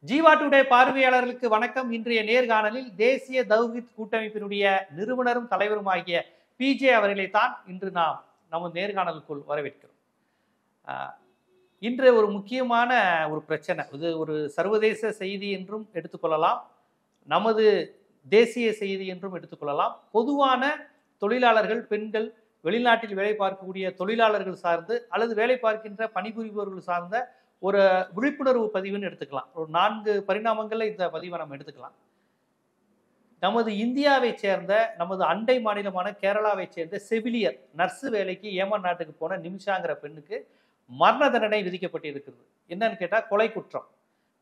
Jeeva today பார்வையாளர்களுக்கு வணக்கம். இன்றைய நேர்காணலில் தேசிய தௌஹீத் கூட்டமைப்பினுடைய நிறுவனரும் தலைவருமாகிய பிஜே அவர்களை தான் இன்று நாம் நமது நேர்காணலுக்குள் வரவேற்கிறோம். இன்று ஒரு முக்கியமான ஒரு பிரச்சனை, இது ஒரு சர்வதேச செய்தி என்றும் எடுத்துக்கொள்ளலாம், நமது தேசிய செய்தி என்றும் எடுத்துக்கொள்ளலாம். பொதுவான தொழிலாளர்கள், பெண்கள், வெளிநாட்டில் வேலை பார்க்கக்கூடிய தொழிலாளர்கள் சார்ந்து அல்லது வேலை பார்க்கின்ற பணிபுரிபவர்கள் சார்ந்த ஒரு விழிப்புணர்வு பதிவுன்னு எடுத்துக்கலாம். ஒரு 4 பரிணாமங்கள்ல இந்த பதிவை நம்ம எடுத்துக்கலாம். நமது இந்தியாவை சேர்ந்த, நமது அண்டை மாநிலமான கேரளாவை சேர்ந்த செவிலியர், நர்ஸு வேலைக்கு ஏமன் நாட்டுக்கு போன நிமிஷாங்கிற பெண்ணுக்கு மரண தண்டனை விதிக்கப்பட்டிருக்கிறது. என்னன்னு கேட்டால் கொலை குற்றம்.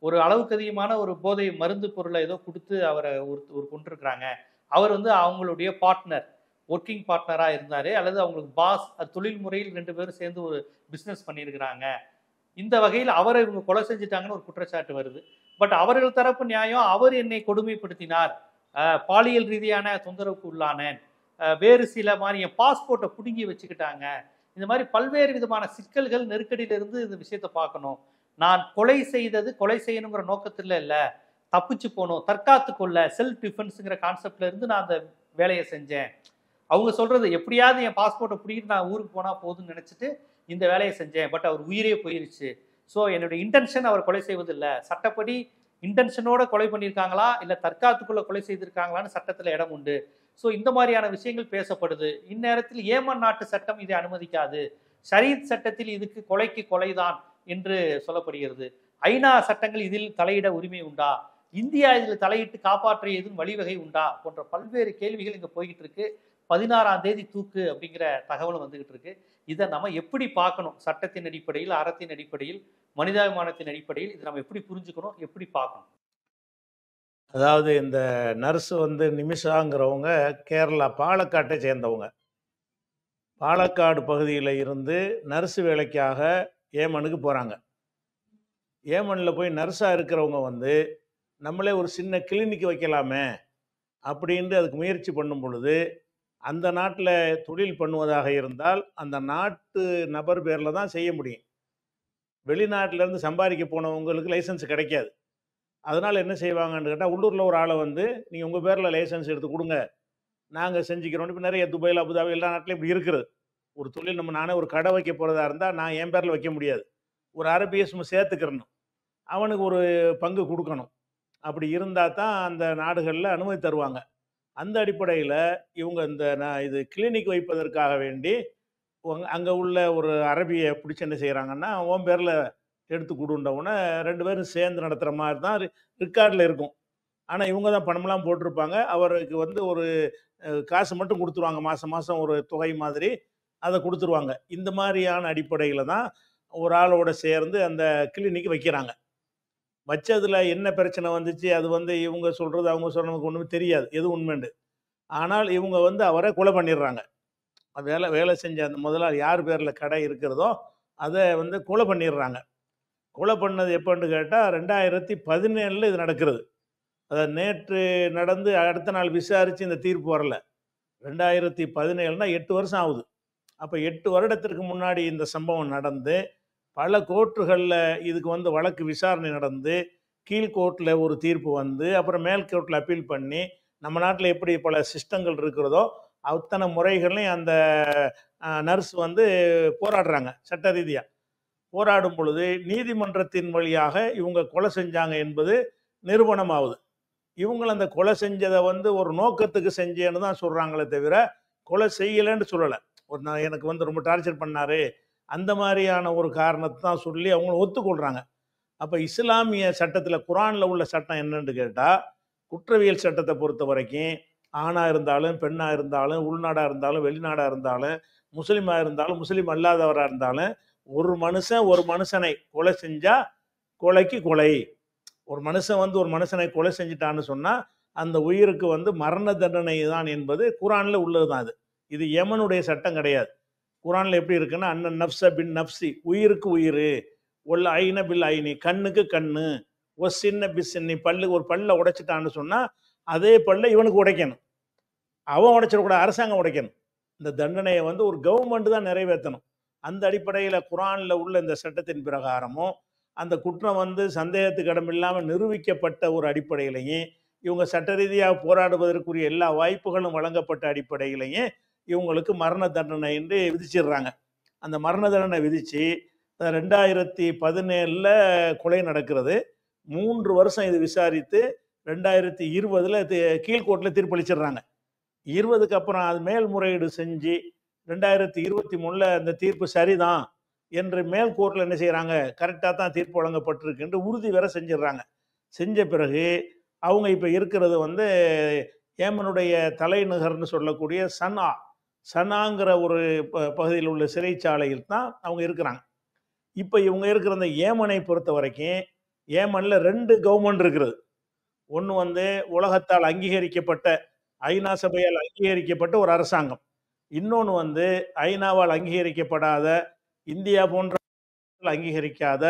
ஒரு அளவுக்கு அதிகமான ஒரு போதை மருந்து பொருளை ஏதோ கொடுத்து அவரை ஒரு கொண்டிருக்கிறாங்க. அவர் அவங்களுடைய பார்ட்னர், ஒர்க்கிங் பார்ட்னராக இருந்தார், அல்லது அவங்களுக்கு பாஸ், தொழில் முறையில் 2 பேரும் சேர்ந்து ஒரு பிஸ்னஸ் பண்ணியிருக்கிறாங்க. இந்த வகையில் அவரை இவங்க கொலை செஞ்சுட்டாங்கன்னு ஒரு குற்றச்சாட்டு வருது. பட் அவர்கள் தரப்பு நியாயம், அவர் என்னை கொடுமைப்படுத்தினார், பாலியல் ரீதியான தொந்தரவுக்கு உள்ளானேன், வேறு சில மாதிரி என் பாஸ்போர்ட்டை பிடுங்கி வச்சுக்கிட்டாங்க. இந்த மாதிரி பல்வேறு விதமான சிக்கல்கள், நெருக்கடியிலிருந்து இந்த விஷயத்தை பார்க்கணும். நான் கொலை செய்தது கொலை செய்யணுங்கிற நோக்கத்தில் இல்லை, தப்பிச்சு போகணும், தற்காத்து கொள்ள, செல்ஃப் டிஃபென்ஸுங்கிற கான்செப்ட்ல இருந்து நான் அந்த வேலையை செஞ்சேன். அவங்க சொல்றது எப்படியாவது என் பாஸ்போர்ட்டை பிடிக்கிட்டு நான் ஊருக்கு போனால் போதுன்னு நினச்சிட்டு இந்த வேலையை செஞ்சேன். பட் அவர் உயிரே போயிருச்சு. ஸோ என்னுடைய இன்டென்ஷன் அவர் கொலை செய்வதில்லை. சட்டப்படி இன்டென்ஷனோட கொலை பண்ணியிருக்காங்களா இல்லை தற்காத்துக்குள்ள கொலை செய்திருக்காங்களான்னு சட்டத்தில் இடம் உண்டு. ஸோ இந்த மாதிரியான விஷயங்கள் பேசப்படுது. இந்நேரத்தில் ஏமன் நாட்டு சட்டம் இதை அனுமதிக்காது. ஷரீத் சட்டத்தில் இதுக்கு கொலைக்கு கொலைதான் என்று சொல்லப்படுகிறது. ஐநா சட்டங்கள் இதில் தலையிட உரிமை உண்டா, இந்தியா இதில் தலையிட்டு காப்பாற்ற எதுவும் வழிவகை உண்டா போன்ற பல்வேறு கேள்விகள் இங்கே போய்கிட்டு இருக்கு. 16ஆம் தேதி தூக்கு அப்படிங்கிற தகவலும் வந்துகிட்டு இருக்கு. இதை நம்ம எப்படி பார்க்கணும்? சட்டத்தின் அடிப்படையில், அறத்தின் அடிப்படையில், மனிதாபிமானத்தின் அடிப்படையில் இதை நம்ம எப்படி புரிஞ்சுக்கணும், எப்படி பார்க்கணும்? அதாவது இந்த நர்ஸ் நிமிஷாங்கிறவங்க கேரளா பாலக்காட்டை சேர்ந்தவங்க. பாலக்காடு பகுதியில் இருந்து நர்ஸு வேலைக்காக ஏமனுக்கு போகிறாங்க. ஏமனில் போய் நர்ஸாக இருக்கிறவங்க நம்மளே ஒரு சின்ன கிளினிக் வைக்கலாமே அப்படின்ட்டு அதுக்கு முயற்சி பண்ணும் பொழுது, அந்த நாட்டில் தொழில் பண்ணுவதாக இருந்தால் அந்த நாட்டு நபர் பேரில் தான் செய்ய முடியும். வெளிநாட்டிலேருந்து சம்பாதிக்க போனவங்களுக்கு லைசன்ஸ் கிடைக்காது. அதனால் என்ன செய்வாங்கன்னு கேட்டால், உள்ளூரில் ஒரு ஆளை நீங்கள் உங்கள் பேரில் லைசன்ஸ் எடுத்து கொடுங்க, நாங்கள் செஞ்சுக்கிறோம். இப்போ நிறைய துபாயில், அபுதாபி எல்லா நாட்டிலையும் இப்படி இருக்குது. ஒரு தொழில் நானே ஒரு கடை வைக்க போகிறதா இருந்தால் நான் என் பேரில் வைக்க முடியாது, ஒரு அரபிஎஸ் சேர்த்துக்கிறணும், அவனுக்கு ஒரு பங்கு கொடுக்கணும். அப்படி இருந்தால் தான் அந்த நாடுகளில் அனுமதி தருவாங்க. அந்த அடிப்படையில் இவங்க இது கிளினிக் வைப்பதற்காக வேண்டி அங்கே உள்ள ஒரு அரபியை பிடிச்சி என்ன செய்கிறாங்கன்னா, உன் பேரில் எடுத்து கொடுண்டவுடனே 2 பேரும் சேர்ந்து நடத்துகிற மாதிரி தான் ரெக்கார்டில் இருக்கும். ஆனால் இவங்க தான் பணமெல்லாம் போட்டிருப்பாங்க. அவருக்கு ஒரு காசு மட்டும் கொடுத்துருவாங்க, மாதம் மாதம் ஒரு தொகை மாதிரி அதை கொடுத்துருவாங்க. இந்த மாதிரியான அடிப்படையில் தான் ஒரு ஆளோட சேர்ந்து அந்த கிளினிக் வைக்கிறாங்க. வச்சதில் என்ன பிரச்சனை வந்துச்சு, அது இவங்க சொல்கிறது அவங்க சொல்கிறவங்களுக்கு ஒன்றுமே தெரியாது எது உண்மைண்டு. ஆனால் இவங்க அவரை கொலை பண்ணிடுறாங்க. வேலை செஞ்ச அந்த முதலாளி யார் பேரில் கடை இருக்கிறதோ அதை கொலை பண்ணிடுறாங்க. கொலை பண்ணது எப்போன்னு கேட்டால் 2017 இது நடக்கிறது. அதாவது நேற்று நடந்து அடுத்த நாள் விசாரித்து இந்த தீர்ப்பு வரல. 2017னா 8 வருஷம் ஆகுது. அப்போ 8 வருடத்திற்கு முன்னாடி இந்த சம்பவம் நடந்து பல கோர்ட்டுகளில் இதுக்கு வழக்கு விசாரணை நடந்து, கீழ்கோர்ட்டில் ஒரு தீர்ப்பு அப்புறம் மேல் கோர்ட்டில் அப்பீல் பண்ணி, நம்ம நாட்டில் எப்படி பல சிஸ்டங்கள் இருக்கிறதோ அத்தனை முறைகளையும் அந்த நர்ஸ் போராடுறாங்க. சட்ட ரீதியாக போராடும் பொழுது நீதிமன்றத்தின் வழியாக இவங்க கொலை செஞ்சாங்க என்பது நிரூபணம் ஆகுது. இவங்களும் அந்த கொலை செஞ்சதை ஒரு நோக்கத்துக்கு செஞ்சேன்னு தான் சொல்கிறாங்களே தவிர கொலை செய்யலைன்னு சொல்லலை. எனக்கு ரொம்ப டார்ச்சர் பண்ணாரு அந்த மாதிரியான ஒரு காரணத்தை தான் சொல்லி அவங்களும் ஒத்துக்கொள்கிறாங்க. அப்போ இஸ்லாமிய சட்டத்தில், குரானில் உள்ள சட்டம் என்னன்னு கேட்டால், குற்றவியல் சட்டத்தை பொறுத்த வரைக்கும் ஆணாக இருந்தாலும், பெண்ணாக இருந்தாலும், உள்நாடாக இருந்தாலும், வெளிநாடாக இருந்தாலும், முஸ்லீமாக இருந்தாலும், முஸ்லீம் அல்லாதவராக இருந்தாலும், ஒரு மனுஷன் ஒரு மனுஷனை கொலை செஞ்சால் கொலைக்கு கொலை. ஒரு மனுஷன் ஒரு மனுஷனை கொலை செஞ்சிட்டான்னு சொன்னால் அந்த உயிருக்கு மரண தண்டனை தான் என்பது குரானில் உள்ளது தான். இது யமனுடைய சட்டம் கிடையாது. குரானில் எப்படி இருக்குன்னா, அண்ணன் நப்ச பின் நப்சி, உயிருக்கு உயிர், ஒல்ல ஐன பில் ஐனி, கண்ணுக்கு கண்ணு, ஒரு சின்ன பிசின்னி, ஒரு பல்லை உடைச்சிட்டான்னு சொன்னால் அதே பல்லை இவனுக்கு உடைக்கணும். அவன் உடைச்சிடக்கூடாது, அரசாங்கம் உடைக்கணும். இந்த தண்டனையை ஒரு கவர்மெண்ட் தான் நிறைவேற்றணும். அந்த அடிப்படையில் குரானில் உள்ள இந்த சட்டத்தின் பிரகாரமும் அந்த குற்றம் வந்து சந்தேகத்துக்கு இடமில்லாமல் நிரூபிக்கப்பட்ட ஒரு அடிப்படையிலையும் இவங்க சட்ட ரீதியாக போராடுவதற்குரிய எல்லா வாய்ப்புகளும் வழங்கப்பட்ட அடிப்படையிலையும் இவங்களுக்கு மரண தண்டனை என்று விதிச்சிடுறாங்க. அந்த மரண தண்டனை விதித்து 2017 கொலை நடக்கிறது. 3 வருஷம் இது விசாரித்து 2020 கீழ்கோர்ட்டில் தீர்ப்பளிச்சிடுறாங்க. 20க்கு அப்புறம் அது மேல்முறையீடு செஞ்சு 2023 அந்த தீர்ப்பு சரிதான் என்று மேல் கோர்ட்டில் என்ன செய்கிறாங்க, கரெக்டாக தான் தீர்ப்பு வழங்கப்பட்டிருக்கு என்று உறுதி வேற செஞ்சிடுறாங்க. செஞ்ச பிறகு அவங்க இப்போ இருக்கிறது வந்து ஏமனுடைய தலைநகர்னு சொல்லக்கூடிய சனாங்கிற ஒரு பகுதியில் உள்ள சிறைச்சாலையில் தான் அவங்க இருக்கிறாங்க. இப்போ இவங்க இருக்கிற அந்த ஏமனை பொறுத்த வரைக்கும் ஏமனில் 2 கவர்மெண்ட் இருக்கிறது. ஒன்று வந்து உலகத்தால் அங்கீகரிக்கப்பட்ட ஐநா சபையால் அங்கீகரிக்கப்பட்ட ஒரு அரசாங்கம். இன்னொன்று வந்து ஐநாவால் அங்கீகரிக்கப்படாத இந்தியா போன்ற அங்கீகரிக்காத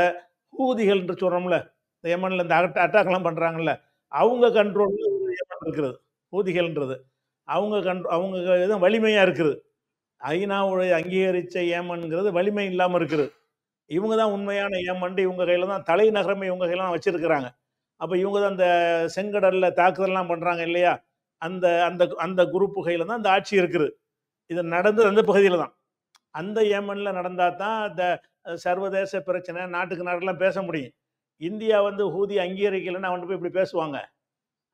ஹூதிகள் என்று சொல்கிறோம்ல, இந்த ஏமனில் இந்த அட்டாக்லாம் பண்ணுறாங்கல்ல, அவங்க கண்ட்ரோலில் ஒரு ஏமன் இருக்கிறது. ஹூதிகள்ன்றது அவங்க இதுதான் வலிமையாக இருக்குது. ஐநாவுடைய அங்கீகரித்த ஏமன்கிறது வலிமை இல்லாமல் இருக்குது. இவங்க தான் உண்மையான ஏமன்ட்டு இவங்க கையில் தான் தலைநகரமே இவங்க கையில் தான் வச்சுருக்கிறாங்க. அப்போ இவங்க தான் அந்த செங்கடலில் தாக்குதல்லாம் பண்ணுறாங்க இல்லையா, அந்த அந்த அந்த குரூப்பு கையில் தான் அந்த ஆட்சி இருக்குது. இது நடந்தது அந்த பகுதியில் தான். அந்த ஏமனில் நடந்தால் தான் அந்த சர்வதேச பிரச்சனை நாட்டுக்கு நாடெல்லாம் பேச முடியும். இந்தியா வந்து ஹூதி அங்கீகரிக்கலைன்னு அவன்கிட்ட போய் இப்படி பேசுவாங்க.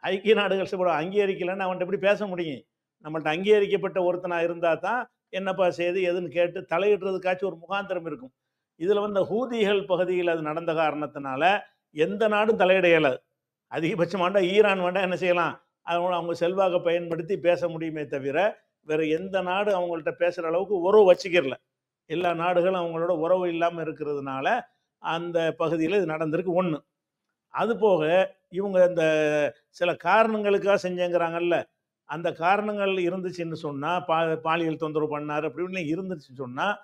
ஐக்கிய நாடுகள் சபை அங்கீகரிக்கலைன்னு அவன்கிட்ட எப்படி பேச முடியும்? நம்மள்ட்ட அங்கீகரிக்கப்பட்ட ஒருத்தனாக இருந்தால் தான் என்னப்பா செய்து எதுன்னு கேட்டு தலையிடுறதுக்காச்சும் ஒரு முகாந்திரம் இருக்கும். இதில் வந்து ஹூதிகள் பகுதியில் அது நடந்த காரணத்தினால எந்த நாடும் தலையிட இயலாது. அதிகபட்சம் வேண்டாம் ஈரான் வேண்டாம் என்ன செய்யலாம், அவங்க செல்வாக்கை பயன்படுத்தி பேச முடியுமே தவிர வேறு எந்த நாடு அவங்கள்ட்ட பேசுகிற அளவுக்கு உறவு வச்சுக்கிறல. எல்லா நாடுகளும் அவங்களோட உறவு இல்லாமல் இருக்கிறதுனால அந்த பகுதியில் இது நடந்திருக்கு. ஒன்று. அது போக இவங்க இந்த சில காரணங்களுக்காக செஞ்சேங்கிறாங்கல்ல, அந்த காரணங்கள் இருந்துச்சுன்னு சொன்னால் பாலியல் தொந்தரவு பண்ணார் அப்படின்னு இருந்துச்சுன்னு சொன்னால்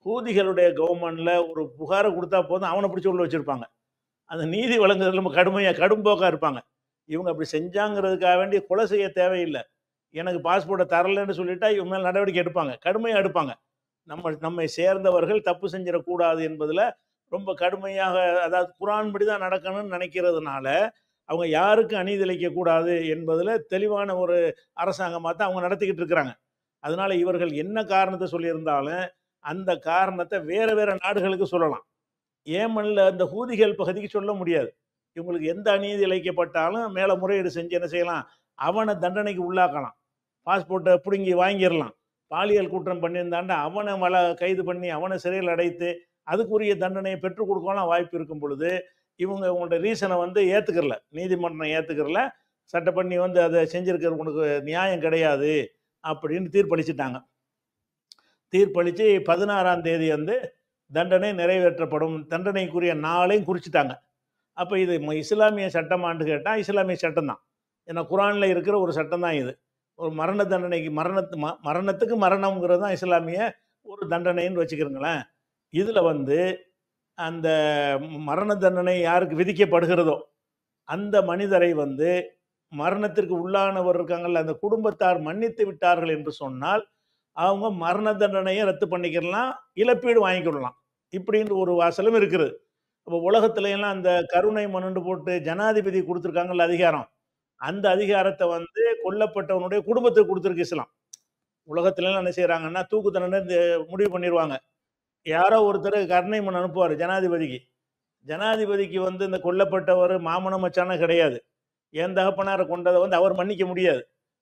ஹூதிகளுடைய கவர்மெண்ட்டில் ஒரு புகாரை கொடுத்தா போதும் அவனை பிடிச்சி உள்ள வச்சுருப்பாங்க. அந்த நீதி வழங்குறதுல நம்ம கடும்போக்காக இருப்பாங்க. இவங்க அப்படி செஞ்சாங்கிறதுக்காக வேண்டி கொலை செய்ய தேவையில்லை. எனக்கு பாஸ்போர்ட்டை தரலைன்னு சொல்லிட்டா இவங்க மேலே நடவடிக்கை எடுப்பாங்க, கடுமையாக எடுப்பாங்க. நம்மை சேர்ந்தவர்கள் தப்பு செஞ்சிடக்கூடாது என்பதில் ரொம்ப கடுமையாக, அதாவது குரான் படி தான் நடக்கணும்னு நினைக்கிறதுனால அவங்க யாருக்கும் அநீதி இழைக்கக்கூடாது என்பதில் தெளிவான ஒரு அரசாங்கமாக தான் அவங்க நடத்திக்கிட்டு இருக்கிறாங்க. அதனால இவர்கள் என்ன காரணத்தை சொல்லியிருந்தாலும் அந்த காரணத்தை வேறு வேறு நாடுகளுக்கு சொல்லலாம். ஏமனில் அந்த ஹூதிகள் பகுதிக்கு சொல்ல முடியாது. இவங்களுக்கு எந்த அநீதி இழைக்கப்பட்டாலும் மேலே முறையீடு செஞ்சு என்ன செய்யலாம், அவனை தண்டனைக்கு உள்ளாக்கலாம். பாஸ்போர்ட்டை பிடுங்கி வாங்கிடலாம். பாலியல் குற்றம் பண்ணியிருந்தாண்டா அவனை கைது பண்ணி அவனை சிறையில் அடைத்து அதுக்குரிய தண்டனையை பெற்றுக் கொடுக்கலாம் வாய்ப்பு இருக்கும் பொழுது இவங்களோட ரீசனை வந்து ஏற்றுக்கிறல, நீதிமன்றம் ஏற்றுக்கிறல, சட்டப்பண்ணி வந்து அதை செஞ்சுருக்கிற உனக்கு நியாயம் கிடையாது அப்படின்னு தீர்ப்பளிச்சிட்டாங்க. தீர்ப்பளித்து 16ஆம் தேதி வந்து தண்டனை நிறைவேற்றப்படும், தண்டனைக்குரிய நாளையும் குறிச்சிட்டாங்க. அப்போ இது இஸ்லாமிய சட்டமான்னு கேட்டால் இஸ்லாமிய சட்டம் தான். ஏன்னா குரானில் இருக்கிற ஒரு சட்டம் தான் இது. ஒரு மரண தண்டனைக்கு மரணத்துக்கு மரணம்ங்கிறது தான் இஸ்லாமிய ஒரு தண்டனைன்னு வச்சுக்கிறோங்களேன். இதில் வந்து அந்த மரண தண்டனை யாருக்கு விதிக்கப்படுகிறதோ அந்த மனிதரை வந்து மரணத்திற்கு உள்ளானவர் இருக்காங்கல்ல, அந்த குடும்பத்தார் மன்னித்து விட்டார்கள் என்று சொன்னால் அவங்க மரண தண்டனையை ரத்து பண்ணிக்கலாம், இழப்பீடு வாங்கிக்கிடலாம். இப்படின்னு ஒரு வாசலும் இருக்குது. இப்போ உலகத்துல எல்லாம் அந்த கருணை மனுண்டு போட்டு ஜனாதிபதி கொடுத்துருக்காங்கல்ல அதிகாரம், அந்த அதிகாரத்தை வந்து கொல்லப்பட்டவனுடைய குடும்பத்துக்கு கொடுத்துருக்கு இஸ்லாம். உலகத்துல எல்லாம் என்ன செய்யறாங்கன்னா தூக்கு தண்டனை முடிவு பண்ணிடுவாங்க. யாரோ ஒருத்தர் கருணை மனு அனுப்புவார் ஜனாதிபதிக்கு. ஜனாதிபதிக்கு வந்து இந்த கொல்லப்பட்டவர் மாமன மச்சான கிடையாது. என் தகப்பனாரை கொண்டதை வந்து அவர் மன்னிக்க முடியாது.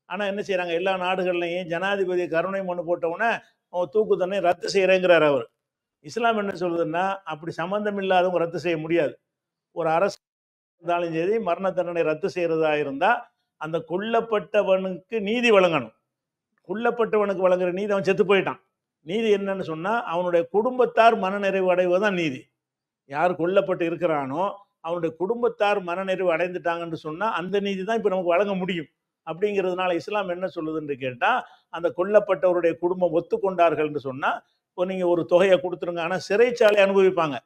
ஆனால் என்ன செய்கிறாங்க, எல்லா நாடுகள்லையும் ஜனாதிபதி கருணை மனு போட்டவுடனே தூக்கு தண்டனை ரத்து செய்கிறேங்கிறார் அவர். இஸ்லாம் என்ன சொல்லுதுன்னா அப்படி சம்மந்தம் இல்லாதவங்க ரத்து செய்ய முடியாது. ஒரு அரசு இருந்தாலும் சரி மரண தண்டனை ரத்து செய்கிறதா இருந்தால் அந்த கொல்லப்பட்டவனுக்கு நீதி வழங்கணும். கொல்லப்பட்டவனுக்கு வழங்குற நீதி அவன் செத்து போயிட்டான். நீதி என்னன்னு சொன்னால் அவனுடைய குடும்பத்தார் மனநிறைவு அடைவதுதான் நீதி. யார் கொல்லப்பட்டு இருக்கிறானோ அவனுடைய குடும்பத்தார் மனநிறைவு அடைந்துட்டாங்கன்னு சொன்னால் அந்த நீதி தான் இப்போ நமக்கு வழங்க முடியும். அப்படிங்கிறதுனால இஸ்லாம் என்ன சொல்லுதுன்னு கேட்டால் அந்த கொல்லப்பட்டவருடைய குடும்பம் ஒத்துக்கொண்டார்கள்னு சொன்னால் இப்போ நீங்கள் ஒரு தொகையை கொடுத்துருங்க, ஆனால் சிறைச்சாலை அனுபவிப்பாங்க.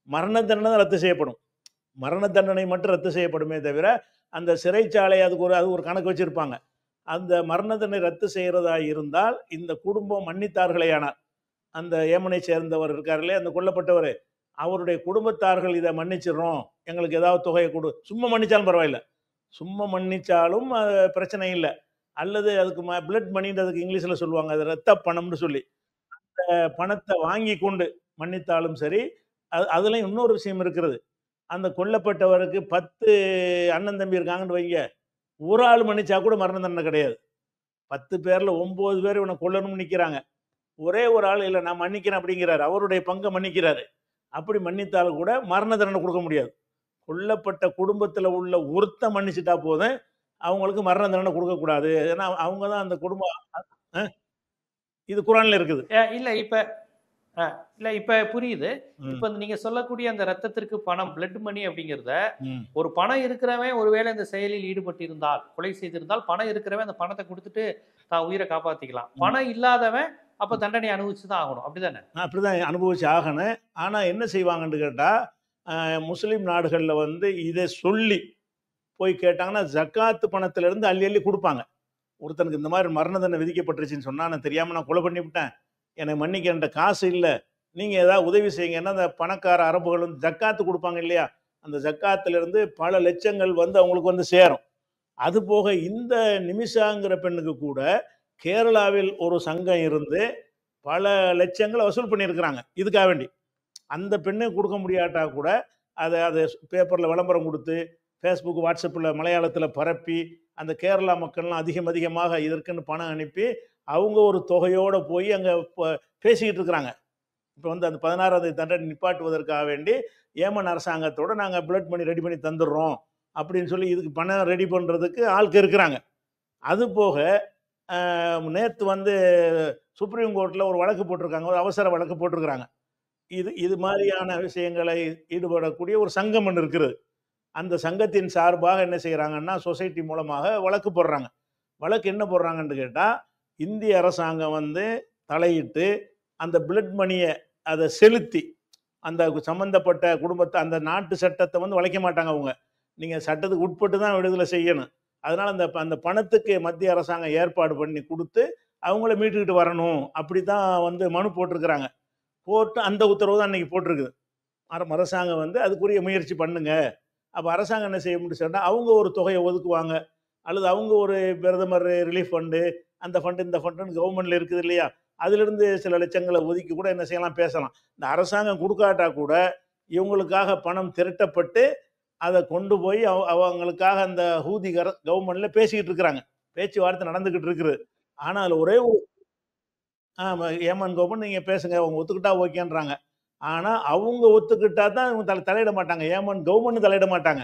மரண தண்டனை தான் ரத்து செய்யப்படும். மரண தண்டனை மட்டும் ரத்து செய்யப்படுமே தவிர அந்த சிறைச்சாலை அது ஒரு கணக்கு வச்சுருப்பாங்க. அந்த மரண தண்டனை ரத்து செய்கிறதா இருந்தால் இந்த குடும்பம் மன்னித்தார்களேயானார், அந்த ஏமனை சேர்ந்தவர் இருக்கார்களே அந்த கொல்லப்பட்டவர், அவருடைய குடும்பத்தார்கள் இதை மன்னிச்சிடுறோம், எங்களுக்கு ஏதாவது தொகையை கொடு, சும்மா மன்னிச்சாலும் பரவாயில்ல, சும்மா மன்னிச்சாலும் பிரச்சனை இல்லை. அல்லது அதுக்கு பிளட் மணின்றதுக்கு இங்கிலீஷில் சொல்லுவாங்க, அது ரத்த பணம்னு சொல்லி, பணத்தை வாங்கி கொண்டு மன்னித்தாலும் சரி. அதுல இன்னொரு விஷயம் இருக்கிறது. அந்த கொல்லப்பட்டவருக்கு 10 அண்ணன் தம்பி இருக்காங்கன்னு வைங்க, ஒரு ஆள் மன்னிச்சா கூட மரண தண்டனை கிடையாது. 10 பேர்ல 9 பேர் இவனை கொல்லணும்னு நிக்கிறாங்க. ஒரே ஒரு ஆள் இல்ல நான் மன்னிக்கிறேன் அப்படிங்கிறாரு, அவருடைய பங்கை மன்னிக்கிறாரு. அப்படி மன்னித்தாலும் கூட மரண தண்டனை கொடுக்க முடியாது. கொல்லப்பட்ட குடும்பத்துல உள்ள ஒருத்தன் மன்னிச்சுட்டா போதும், அவங்களுக்கு மரண தண்டனை கொடுக்க கூடாது. ஏன்னா அவங்க தான் அந்த குடும்பம். அஹ், இது குரான்ல இருக்குது. இல்ல இப்ப இல்ல இப்ப புரியுது. ம், இப்ப நீங்க சொல்லக்கூடிய அந்த ரத்தத்திற்கு பணம், பிளட் மணி அப்படிங்கிறத, ம், ஒரு பணம் இருக்கிறவன் ஒருவேளை இந்த செயலில் ஈடுபட்டிருந்தால், கொலை செய்திருந்தால், பணம் இருக்கிறவன் அந்த பணத்தை கொடுத்துட்டு தான் உயிரை காப்பாத்திக்கலாம். ம். பணம் இல்லாதவன் அப்ப தண்டனை அனுபவிச்சு தான் ஆகணும், அப்படிதானே? அப்படிதான் அனுபவிச்சு ஆகணும். ஆனா என்ன செய்வாங்கன்னு கேட்டா, முஸ்லீம் நாடுகள்ல வந்து இதை சொல்லி போய் கேட்டாங்கன்னா, ஜக்காத்து பணத்துல இருந்து அள்ளி அள்ளி கொடுப்பாங்க. ஒருத்தனுக்கு இந்த மாதிரி மரண தண்டனை விதிக்கப்பட்டுருச்சுன்னு சொன்னா, நான் தெரியாம நான் கொலை பண்ணிவிட்டேன், என்னை மன்னிக்க என்கிட்ட காசு இல்லை, நீங்க ஏதாவது உதவி செய்யுங்கன்னா, அந்த பணக்கார அரபுகள் வந்து ஜக்காத்து கொடுப்பாங்க இல்லையா, அந்த ஜக்காத்துல இருந்து பல லட்சங்கள் வந்து அவங்களுக்கு வந்து சேரும். அது போக இந்த நிமிஷாங்கிற பெண்ணுக்கு கூட கேரளாவில் ஒரு சங்கம் இருந்து பல லட்சங்களை வசூல் பண்ணியிருக்கிறாங்க இதுக்காக வேண்டி. அந்த பெண்ணு கொடுக்க முடியாட்டா கூட அதை அதை பேப்பரில் விளம்பரம் கொடுத்து, ஃபேஸ்புக் வாட்ஸ்அப்பில் மலையாளத்தில் பரப்பி, அந்த கேரளா மக்கள்லாம் அதிகமாக இதற்குன்னு பணம் அனுப்பி அவங்க ஒரு தொகையோடு போய் அங்கே பேசிக்கிட்டு இருக்கிறாங்க. இப்போ வந்து அந்த 16ஆம் தேதி தண்டனை நிப்பாட்டுவதற்காக வேண்டி ஏமன் அரசாங்கத்தோட நாங்கள் பிளட் மணி ரெடி பண்ணி தந்துடுறோம் அப்படின்னு சொல்லி இதுக்கு பணம் ரெடி பண்ணுறதுக்கு ஆட்கள் இருக்கிறாங்க. அது போக நேற்று வந்து சுப்ரீம் கோர்ட்டில் ஒரு வழக்கு போட்டிருக்காங்க, ஒரு அவசர வழக்கு போட்டிருக்கிறாங்க. இது மாதிரியான விஷயங்களை ஈடுபடக்கூடிய ஒரு சங்கம் ஒன்று இருக்குது. அந்த சங்கத்தின் சார்பாக என்ன செய்கிறாங்கன்னா, சொசைட்டி மூலமாக வழக்கு போடுறாங்க. வழக்கு என்ன போடுறாங்கன்னு கேட்டால், இந்திய அரசாங்கம் வந்து தலையிட்டு அந்த பிளட் மணியை அதை செலுத்தி அந்த சம்பந்தப்பட்ட குடும்பத்தை, அந்த நாட்டு சட்டத்தை வந்து வளைக்க மாட்டாங்க அவங்க. நீங்கள் சட்டத்துக்கு உட்பட்டு தான் விடுதலை செய்யணும். அதனால் அந்த அந்த பணத்துக்கு மத்திய அரசாங்கம் ஏற்பாடு பண்ணி கொடுத்து அவங்கள மீட்டுக்கிட்டு வரணும், அப்படி தான் வந்து மனு போட்டிருக்கிறாங்க. போட்டு அந்த உத்தரவு தான் அன்றைக்கி போட்டிருக்குது. அரசாங்கம் வந்து அதுக்குரிய முயற்சி பண்ணுங்க. அப்போ அரசாங்கம் என்ன செய்ய முடியும் சொன்னால், அவங்க ஒரு தொகையை ஒதுக்குவாங்க, அல்லது அவங்க ஒரு பிரதமர் ரிலீஃப் ஃபண்டு, அந்த ஃபண்டு இந்த ஃபண்டுன்னு கவர்மெண்ட்டில் இருக்குது இல்லையா, அதிலிருந்து சில லட்சங்களை ஒதுக்கி கூட என்ன செய்யலாம், பேசலாம். இந்த அரசாங்கம் கொடுக்காட்டா கூட இவங்களுக்காக பணம் திரட்டப்பட்டு அதை கொண்டு போய் அவங்களுக்காக அந்த ஹூதி கவர்மெண்ட்டில் பேசிக்கிட்டு இருக்கிறாங்க, பேச்சுவார்த்தை நடந்துக்கிட்டு இருக்குது. ஆனால் அதில் ஒரே ஒரு ஏமன் கவர்மெண்ட் நீங்கள் பேசுங்க, அவங்க ஒத்துக்கிட்டா ஓகேன்றாங்க. ஆனால் அவங்க ஒத்துக்கிட்டா தான் இவங்க தலையிட மாட்டாங்க, ஏமன் கவர்மெண்ட் தலையிட மாட்டாங்க.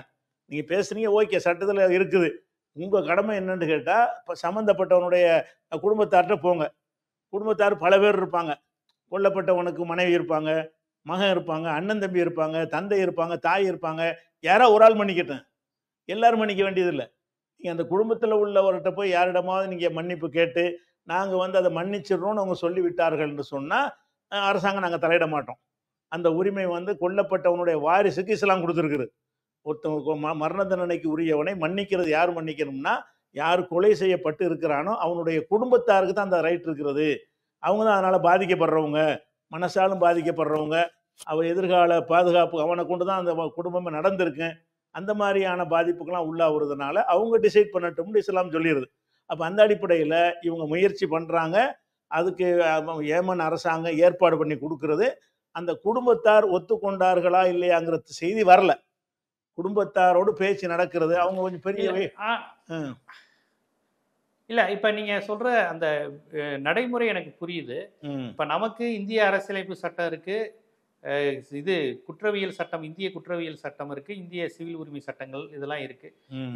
நீங்கள் பேசுறீங்க ஓகே, சட்டத்தில் இருக்குது, உங்கள் கடமை என்னன்னு கேட்டால் இப்போ சம்மந்தப்பட்டவனுடைய குடும்பத்தார்கிட்ட போங்க. குடும்பத்தார் பல பேர் இருப்பாங்க. கொல்லப்பட்டவனுக்கு மனைவி இருப்பாங்க, மகன் இருப்பாங்க, அண்ணன் தம்பி இருப்பாங்க, தந்தை இருப்பாங்க, தாய் இருப்பாங்க. யாரோ ஒரு ஆள் மன்னிக்கட்டும், எல்லாரும் மன்னிக்க வேண்டியதில்லை. நீங்கள் அந்த குடும்பத்தில் உள்ளவர்கிட்ட போய் யாரிடமாவது நீங்கள் மன்னிப்பு கேட்டு நாங்கள் வந்து அதை மன்னிச்சிடுறோம்னு அவங்க சொல்லிவிட்டார்கள்னு சொன்னால் அரசாங்கம் நாங்கள் தலையிட மாட்டோம். அந்த உரிமை வந்து கொல்லப்பட்டவனுடைய வாரிசுக்கு இஸ்லாம் கொடுத்துருக்குது. ஒருத்தவங்க மரண தண்டனைக்கு உரியவனை மன்னிக்கிறது யார் மன்னிக்கணும்னா, யார் கொலை செய்யப்பட்டு இருக்கிறானோ அவனுடைய குடும்பத்தாருக்கு தான் அந்த ரைட் இருக்கிறது. அவங்க தான் அதனால் பாதிக்கப்படுறவங்க, மனசாலும் பாதிக்கப்படுறவங்க, அவன் எதிர்கால பாதுகாப்பு அவனை கொண்டு தான் அந்த குடும்பமே நடந்திருக்கு. அந்த மாதிரியான பாதிப்புக்கெல்லாம் உள்ளாகிறதுனால அவங்க டிசைட் பண்ணட்டும்னு இஸ்லாம் சொல்லிடுது. அப்போ அந்த அடிப்படையில் இவங்க முயற்சி பண்ணுறாங்க. அதுக்கு ஏமன் அரசாங்கம் ஏற்பாடு பண்ணி கொடுக்கறது. அந்த குடும்பத்தார் ஒத்துக்கொண்டார்களா இல்லையாங்கிற செய்தி வரல. குடும்பத்தாரோடு பேச்சு நடக்கிறது. அவங்க கொஞ்சம் பெரிய இல்ல இப்ப நீங்க சொல்ற அந்த நடைமுறை எனக்கு புரியுது. இப்ப நமக்கு இந்திய அரசியலமைப்பு சட்டம் இருக்கு, இது குற்றவியல் சட்டம், இந்திய குற்றவியல் சட்டம் இருக்கு, இந்திய சிவில் உரிமை சட்டங்கள் இதெல்லாம் இருக்கு.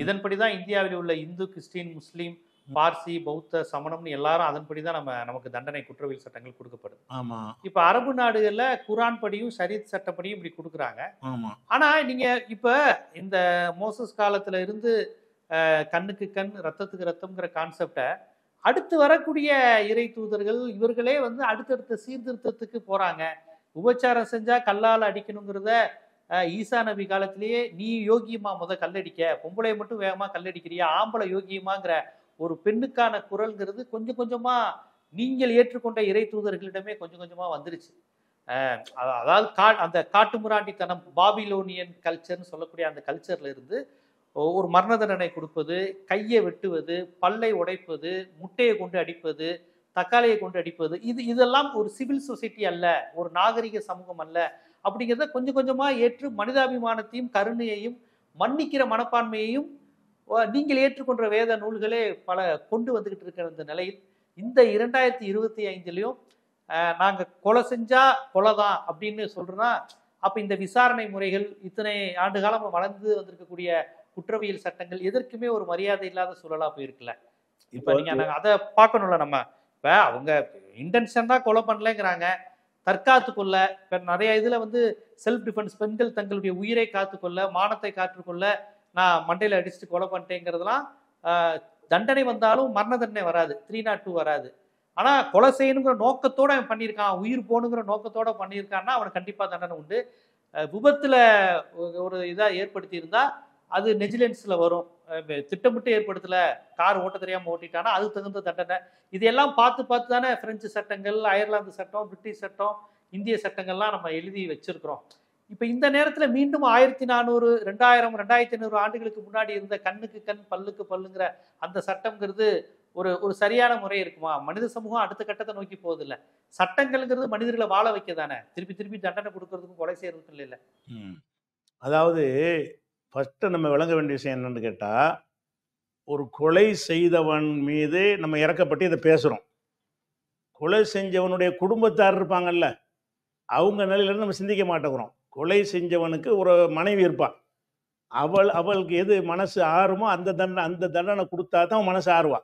இதன்படிதான் இந்தியாவில் உள்ள இந்து, கிறிஸ்டின், முஸ்லீம், பார்சி, பௌத்த, சமணம்னு எல்லாரும் அதன்படிதான் நமக்கு தண்டனை குற்றவியல் சட்டங்கள் கொடுக்கப்படுது. இப்ப அரபு நாடுகள்ல குரான் படியும் ஷரீத் சட்டப்படியும் இப்படி கொடுக்குறாங்க. ஆனா நீங்க இப்ப இந்த மோசஸ் காலத்துல இருந்து கண்ணுக்கு கண் ரத்தத்துக்கு ரத்தம்ங்கிற கான்செப்டை அடுத்து வரக்கூடிய இறை தூதர்கள் இவர்களே வந்து அடுத்தடுத்த சீர்திருத்தத்துக்கு போறாங்க. உபச்சாரம் செஞ்சா கல்லால் அடிக்கணுங்கிறத ஈசா நபி காலத்திலேயே நீ யோகியமா கல்லடிக்க, பொம்பளை மட்டும் வேகமா கல்லடிக்கிறியா, ஆம்பளை யோகியமாங்கிற ஒரு பெண்ணுக்கான குரல்ங்கிறது கொஞ்சம் கொஞ்சமா நீங்கள் ஏற்றுக்கொண்ட இறை தூதர்களிடமே கொஞ்சம் கொஞ்சமா வந்துருச்சு. அதாவது அந்த காட்டுமிராண்டித்தனம், பாபிலோனியன் கல்ச்சர்னு சொல்லக்கூடிய அந்த கல்ச்சர்ல இருந்து ஒரு மரண தண்டனை கொடுப்பது, கையை வெட்டுவது, பல்லை உடைப்பது, முட்டையை கொண்டு அடிப்பது, தக்காளியை கொண்டு அடிப்பது, இதெல்லாம் ஒரு சிவில் சொசைட்டி அல்ல, ஒரு நாகரிக சமூகம் அல்ல அப்படிங்கிறத கொஞ்சம் கொஞ்சமா ஏற்று மனிதாபிமானத்தையும் கருணையையும் மன்னிக்கிற மனப்பான்மையையும் நீங்கள் ஏற்றுக்கொண்ட வேத நூல்களே பல கொண்டு வந்துகிட்டு இருக்கிற இந்த நிலையில் இந்த 2025லையும் நாங்க கொலை செஞ்சா கொலைதான் அப்படின்னு சொல்றோம்னா, அப்ப இந்த விசாரணை முறைகள் இத்தனை ஆண்டு காலம் வளர்ந்து வந்திருக்கக்கூடிய குற்றவியல் சட்டங்கள் எதற்குமே ஒரு மரியாதை இல்லாத சூழலா போயிருக்குல்ல. இப்ப நீங்க அதை பார்க்கணும்ல. நம்ம இப்ப அவங்க இன்டென்ஷன் தான் கொலை பண்ணலங்கிறாங்க, தற்காத்து கொள்ள. இப்ப நிறைய இதுல செல்ஃப் டிஃபென்ஸ், பெண்கள் தங்களுடைய உயிரை காத்துக்கொள்ள, மானத்தை காற்றுக்கொள்ள நான் மண்டையில அடிச்சுட்டு கொலை பண்ணிட்டேங்கிறதுலாம் தண்டனை வந்தாலும் மரண தண்டனை வராது, 302 வராது. ஆனா கொலை செய்யணுங்கிற நோக்கத்தோட அவன் பண்ணியிருக்கான், உயிர் போகணுங்கிற நோக்கத்தோட பண்ணியிருக்கான்னா அவனுக்கு கண்டிப்பா தண்டனை உண்டு. விபத்துல ஒரு இதா ஏற்படுத்தி இருந்தா அது நெஜிலன்ஸ்ல வரும். திட்டமிட்டு ஏற்படுத்தல, கார் ஓட்ட தெரியாம ஓட்டிட்டானா அது தகுந்த தண்டனை. இதெல்லாம் பார்த்து பார்த்து தானே பிரெஞ்சு சட்டங்கள், அயர்லாந்து சட்டம், பிரிட்டிஷ் சட்டம், இந்திய சட்டங்கள்லாம் நம்ம எழுதி வச்சிருக்கிறோம். இப்ப இந்த நேரத்துல மீண்டும் 1400, 2000, 2500 ஆண்டுகளுக்கு முன்னாடி இருந்த கண்ணுக்கு கண் பல்லுக்கு பல்லுங்கிற அந்த சட்டம்ங்கிறது ஒரு சரியான முறை இருக்குமா? மனித சமூகம் அடுத்த கட்டத்தை நோக்கி போகுது இல்ல. சட்டங்கள்ங்கிறது மனிதர்களை வாழ வைக்க தானே, திருப்பி திருப்பி தண்டனை கொடுக்கறதுக்கும் கொலை செய்யறதுக்கும் இல்ல. அதாவது ஃபர்ஸ்ட் நம்ம விளங்க வேண்டிய விஷயம் என்னன்னு கேட்டா, ஒரு கொலை செய்தவன் மீது நம்ம இறக்கப்பட்டு இதை பேசுறோம். கொலை செஞ்சவனுடைய குடும்பத்தார் இருப்பாங்கல்ல, அவங்க நிலையில நம்ம சிந்திக்க மாட்டேங்கிறோம். கொலை செஞ்சவனுக்கு ஒரு மனைவி இருப்பாள், அவளுக்கு எது மனசு ஆறுமோ அந்த தண்டனை கொடுத்தா தான் மனசு ஆறுவா.